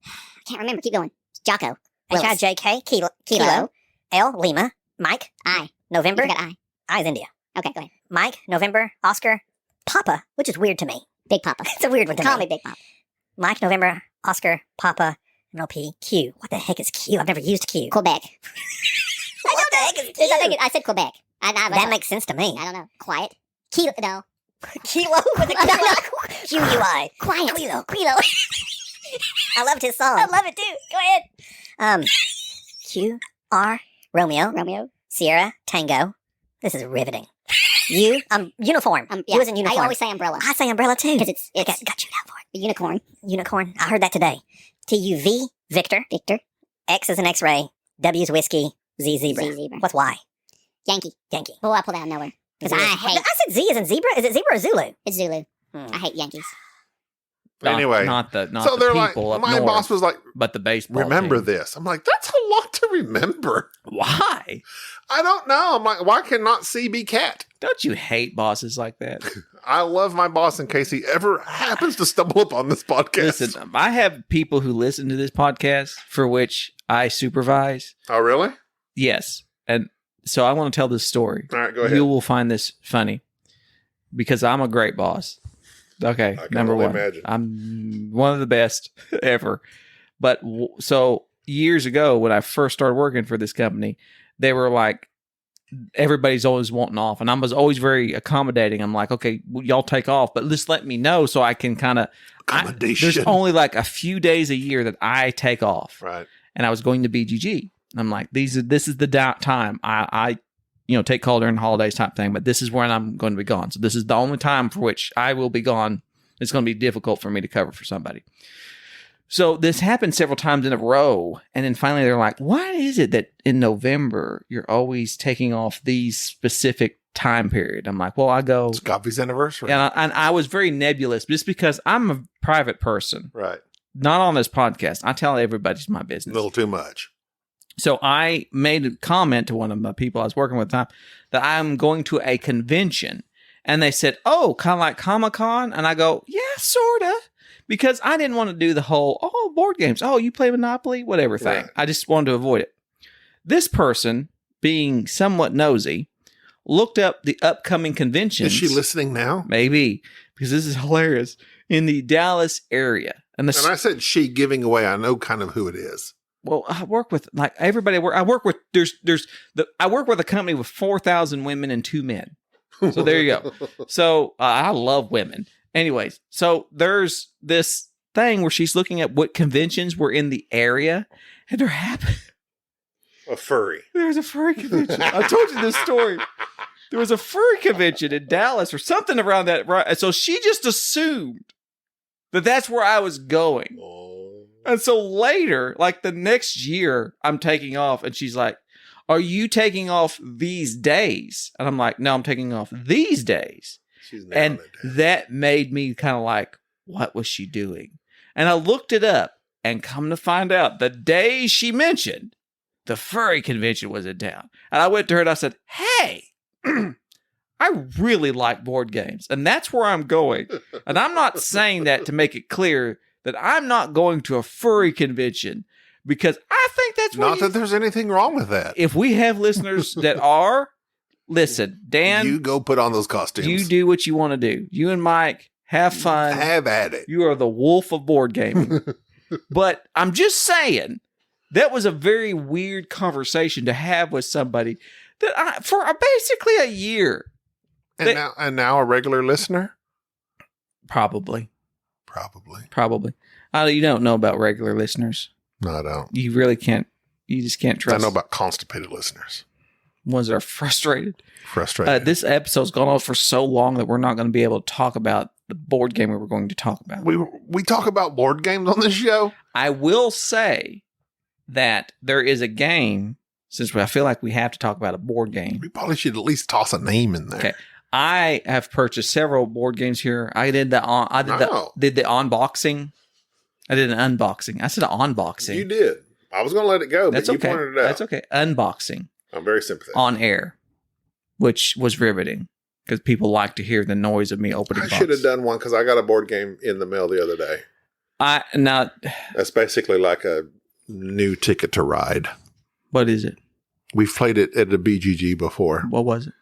I can't remember. Keep going. Jocko. H-I-J-K. Kilo. L. Lima. Mike. I. November. You forgot I. I is India. Okay, go ahead. Mike. November. Oscar. Papa, which is weird to me. Big Papa. It's a weird one to Call me. me Big Papa. Mike. November. Oscar. Papa. MLP. Q. What the heck is Q? I've never used Q. Quebec. What the heck is Q? I said Quebec. That makes sense to me. I don't know. Quiet. Kilo. No. Kilo with a Q-U-I. Quiet. Quilo. I loved his song. I love it too. Go ahead. Q. R. Romeo. Sierra. Tango. This is riveting. U. Uniform. Yeah. U is in uniform. I always say umbrella. I say umbrella too. Because it's got you down for it. Unicorn. Unicorn. I heard that today. T-U-V. Victor. X is an X-ray. W is whiskey. Z zebra. What's Y? Yankee. Oh, I pulled out of nowhere. Because I hate. I said Z is in zebra. Is it zebra or Zulu? It's Zulu. I hate Yankees. Anyway, not the so they're people like, up my north, boss was like, but the baseball. remember team. this. I'm like, that's a lot to remember. Why? I don't know. I'm like, why cannot C be cat? Don't you hate bosses like that? I love my boss in case he ever happens to stumble upon this podcast. Listen, I have people who listen to this podcast for which I supervise. Oh, really? Yes. And so I want to tell this story. All right, go ahead. You will find this funny because I'm a great boss. Okay, I can number only one. imagine. I'm one of the best ever. But so years ago, when I first started working for this company, they were like, everybody's always wanting off. And I was always very accommodating. I'm like, okay, y'all take off, but just let me know so I can kind of. Accommodation. There's only like a few days a year that I take off. Right. And I was going to BGG. I'm like, this is the time I take call during the holidays type thing, but this is when I'm going to be gone. So this is the only time for which I will be gone. It's going to be difficult for me to cover for somebody. So this happened several times in a row. And then finally they're like, why is it that in November you're always taking off these specific time period? I'm like, well, I go. It's Goppy's anniversary. And I was very nebulous just because I'm a private person. Right. Not on this podcast. I tell everybody it's my business. A little too much. So I made a comment to one of the people I was working with at the time that I'm going to a convention. And they said, oh, kind of like Comic-Con? And I go, yeah, sort of. Because I didn't want to do the whole, board games. Oh, you play Monopoly? Whatever thing. Right. I just wanted to avoid it. This person, being somewhat nosy, looked up the upcoming conventions. Is she listening now? Maybe. Because this is hilarious. In the Dallas area. And I said she giving away. I know kind of who it is. Well, I work with like everybody. I work with I work with a company with 4,000 women and 2 men. So there you go. So I love women. Anyways, so there's this thing where she's looking at what conventions were in the area, and there happened A furry. there's a furry convention. I told you this story. There was a furry convention in Dallas or something around that. Right, and so she just assumed that that's where I was going. And so later, like the next year, I'm taking off, and she's like, are you taking off these days? And I'm like, no, I'm taking off these days. And that made me kind of like, what was she doing? And I looked it up, and come to find out, the day she mentioned, the furry convention was in town. And I went to her and I said, hey, I really like board games, and that's where I'm going. And I'm not saying that to make it clear that I'm not going to a furry convention, because I think that's not that there's anything wrong with that. If we have listeners that are, listen, Dan, you go put on those costumes. You do what you want to do. You and Mike have fun. Have at it. You are the wolf of board gaming. But I'm just saying that was a very weird conversation to have with somebody that for basically a year. And now a regular listener? Probably. Probably. You don't know about regular listeners. No, I don't. You really can't. You just can't trust. I know about constipated listeners. Ones that are frustrated. Frustrated. This episode's gone on for so long that we're not going to be able to talk about the board game we were going to talk about. We talk about board games on this show? I will say that there is a game, since I feel like we have to talk about a board game. We probably should at least toss a name in there. Okay. I have purchased several board games here. I did the unboxing. I did an unboxing. I said unboxing. You did. I was going to let it go, That's but you okay. pointed it out. That's okay. Unboxing. I'm very sympathetic. On air. which was riveting because people like to hear the noise of me opening I boxes. should have done one because I got a board game in the mail the other day. That's basically like a new Ticket to Ride. What is it? We've played it at the BGG before. What was it?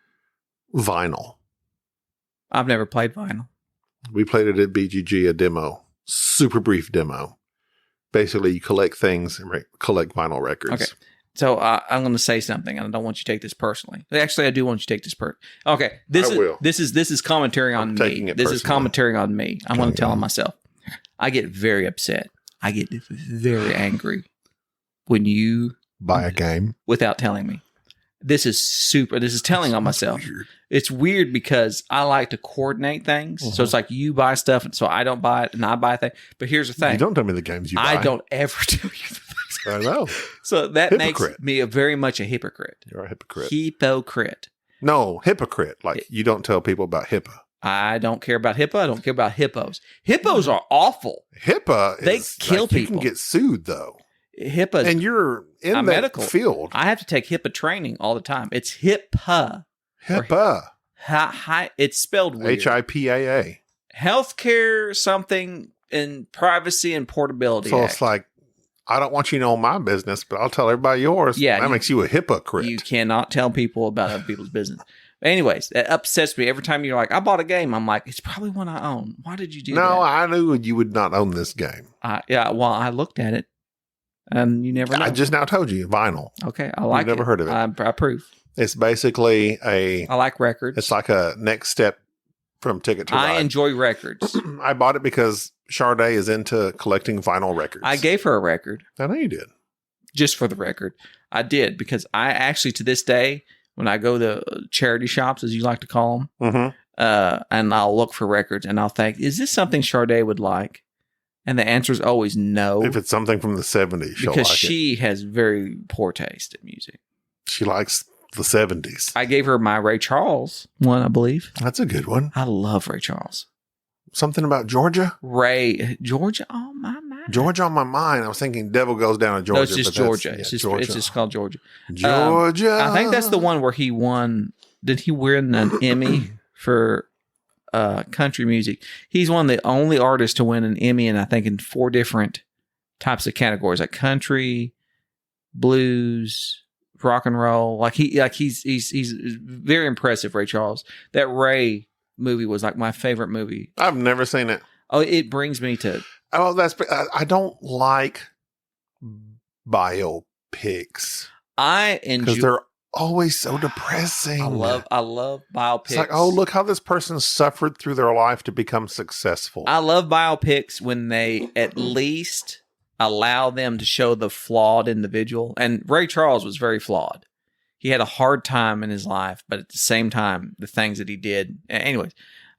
Vinyl. I've never played vinyl. We played it at BGG, a demo. Super brief demo. Basically, you collect things and collect vinyl records. Okay. So I'm going to say something, and I don't want you to take this personally. Actually, I do want you to take this Okay, I will. This is commentary on me. This is commentary on me. I'm going to tell on myself. I get very upset. I get very angry when you buy a game without telling me. This is telling on myself. Weird. It's weird because I like to coordinate things. So it's like you buy stuff, and so I don't buy it, and I buy a thing. But here's the thing. You don't tell me the games you buy. I don't ever tell you the things. I know. So that Hypocrite. makes me very much a hypocrite. You're a hypocrite. Hypocrite. No, hypocrite. Like you don't tell people about HIPAA. I don't care about HIPAA. I don't care about hippos. Hippos are awful. HIPAA They is kill like, you people. can get sued though. HIPAA. And you're in I'm that medical. field. I have to take HIPAA training all the time. It's HIPAA. HIPAA. It's spelled weird. HIPAA. Healthcare something in privacy and portability. So Act. it's like, I don't want you to know my business, but I'll tell everybody yours. Yeah, that makes you a hypocrite. You cannot tell people about other people's business. Anyways, that upsets me every time you're like, I bought a game. I'm like, it's probably one I own. Why did you do that? No, I knew you would not own this game. Well, I looked at it, and you never know. I just now told you, vinyl. Okay, I like it. You've never heard of it. I approve. It's basically I like records. It's like a next step from Ticket to Ride. I enjoy records. I bought it because Sade is into collecting vinyl records. I gave her a record. I know you did. Just for the record. I did, because I actually, to this day, when I go to charity shops, as you like to call them, and I'll look for records, and I'll think, is this something Sade would like? And the answer is always no. If it's something from the 70s, she'll because like she has very poor taste in music. She likes the 70s. I gave her my Ray Charles one, I believe. That's a good one. I love Ray Charles. Something about Georgia? Georgia on my mind. Georgia on my mind. I was thinking Devil Goes Down to Georgia. No, it's just Georgia. Yeah, It's just Georgia. It's just called Georgia. Georgia. I think that's the one where he won. Did he win an Emmy for country music? He's one of the only artists to win an Emmy, and I think in 4 different types of categories, like country, blues, rock and roll. He's very impressive. Ray Charles. That Ray movie was like my favorite movie. I've never seen it. Oh, it brings me to. Oh, I don't like biopics. I enjoy. Because they're always so depressing. I love biopics. It's like, oh, look how this person suffered through their life to become successful. I love biopics when they at least allow them to show the flawed individual. And Ray Charles was very flawed. He had a hard time in his life, but at the same time, the things that he did. Anyways,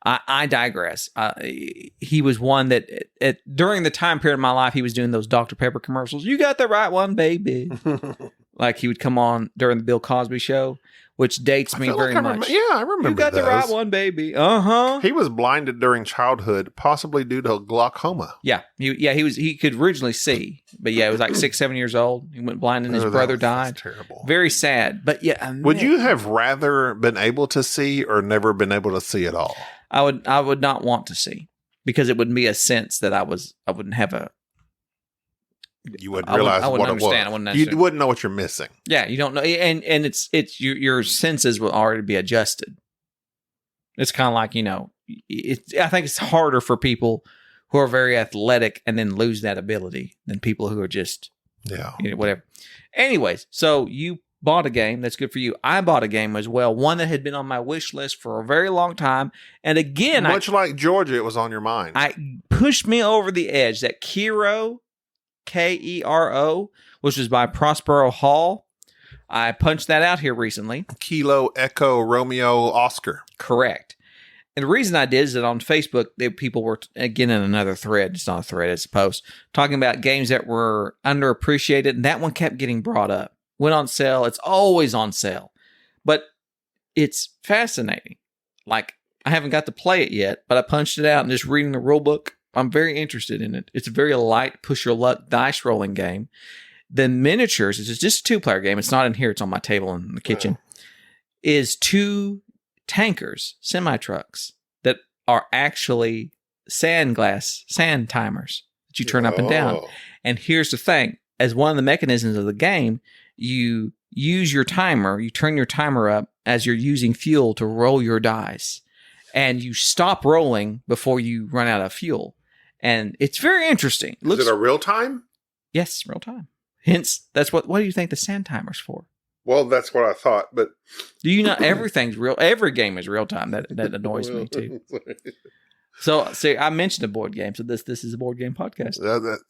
I digress. He was one that during the time period of my life, he was doing those Dr. Pepper commercials. You got the right one, baby. Like he would come on during the Bill Cosby show, which dates me very much. I remember. You got the right one, baby. He was blinded during childhood, possibly due to glaucoma. Yeah, he could originally see, but yeah, it was like 6, 7 years old. He went blind and his brother died. That's terrible. Very sad. But yeah, would you have rather been able to see or never been able to see at all? I would not want to see, because it would be a sense that I wouldn't have a. You wouldn't realize I wouldn't what understand. it was. I wouldn't understand. You wouldn't know what you're missing. Yeah, you don't know, and it's your senses will already be adjusted. It's kind of like, I think it's harder for people who are very athletic and then lose that ability than people who are just whatever. Anyways, so you bought a game. That's good for you. I bought a game as well, one that had been on my wish list for a very long time, and again, much like Georgia, it was on your mind. I pushed me over the edge. That Kero. Kero, which was by Prospero Hall. I punched that out here recently. Kilo, Echo, Romeo, Oscar. Correct. And the reason I did is that on Facebook, people were, again, in another thread, it's not a thread, it's a post, talking about games that were underappreciated, and that one kept getting brought up. Went on sale. It's always on sale. But it's fascinating. Like, I haven't got to play it yet, but I punched it out and just reading the rule book. I'm very interested in it. It's a very light push your luck dice rolling game. The miniatures, it's just a 2-player game. It's not in here. It's on my table in the kitchen. is 2 tankers, semi-trucks, that are actually sand timers that you turn up and down. Oh. And here's the thing. As one of the mechanisms of the game, you use your timer, you turn your timer up as you're using fuel to roll your dice. And you stop rolling before you run out of fuel. And it's very interesting. Is it a real time? Yes, real time. Hence, that's what do you think the sand timer's for? Well, that's what I thought, but Do you know everything's real? Every game is real time. That annoys me too. So, see, I mentioned a board game, so this is a board game podcast.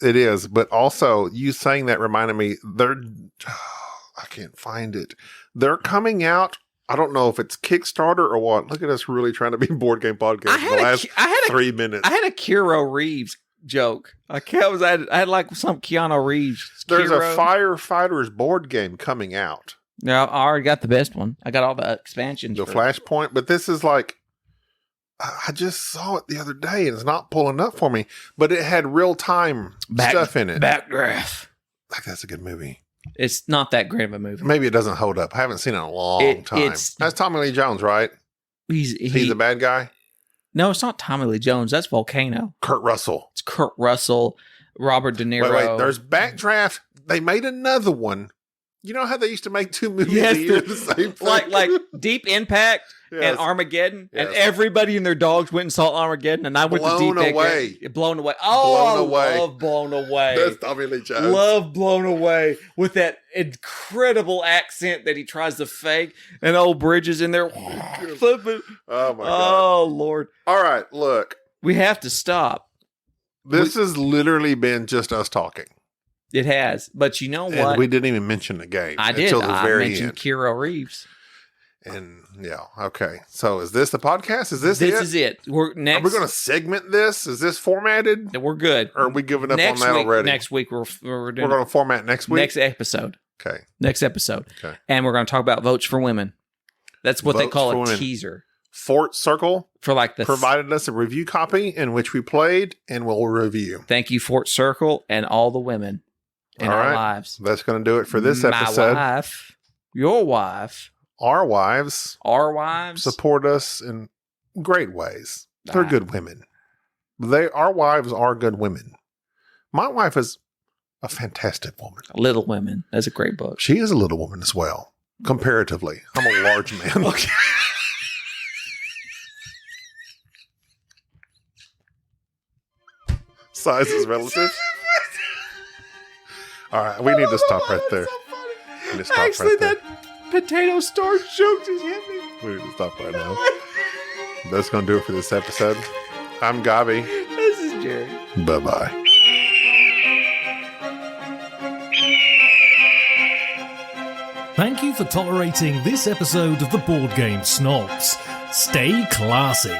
It is, but also you saying that reminded me. I can't find it. They're coming out. I don't know if it's Kickstarter or what. Look at us really trying to be board game podcast for the last 3 minutes. I had a Keanu Reeves joke. I had like some Keanu Reeves. There's a Kiro. Firefighters board game coming out. No, I already got the best one. I got all the expansions. The Flashpoint, but this is like, I just saw it the other day and it's not pulling up for me, but it had real time stuff in it. Backdraft. Like, that's a good movie. It's not that great of a movie. Maybe it doesn't hold up. I haven't seen it in a long time. That's Tommy Lee Jones, right? He's the bad guy? No, it's not Tommy Lee Jones. That's Volcano. Kurt Russell. It's Kurt Russell, Robert De Niro. Wait. There's Backdraft. They made another one. You know how they used to make 2 movies a year the same thing? like Deep Impact and Armageddon, and everybody and their dogs went and saw Armageddon, and I went to Deep Impact. Blown away. Oh, I love Blown Away. That's Tommy Lee Jones. Love Blown Away with that incredible accent that he tries to fake, and old Bridges in there. Oh my God. Oh Lord. All right, look. We have to stop. This has literally been just us talking. It has, but you know what? And we didn't even mention the game. I did. Until the very mentioned end. Keanu Reeves. And okay. So is this the podcast? Is this This is it. We're next. Are we going to segment this? Is this formatted? We're good. Or are we giving up next on that week, already? Next week we're doing. We're going to format next week. Next episode. Okay. Next episode. Okay. And we're going to talk about votes for women. That's what they Votes call for a women. teaser Fort Circle for like the. provided us a review copy in which we played and we'll review. Thank you, Fort Circle, and all the women in All our right. lives. That's going to do it for this episode. My wife, your wife, Our wives our wives. support us in great ways. They're Ah. good women. Our wives are good women. My wife is a fantastic woman. Little Women. That's a great book. She is a little woman as well, comparatively. I'm a large man. Okay. Size is relative. All right, we need to stop right there. We need to stop Actually, right there. that potato starch joke just hit me. We need to stop right now. That's going to do it for this episode. I'm Gabi. This is Jerry. Bye-bye. Thank you for tolerating this episode of the Board Game Snobs. Stay classy.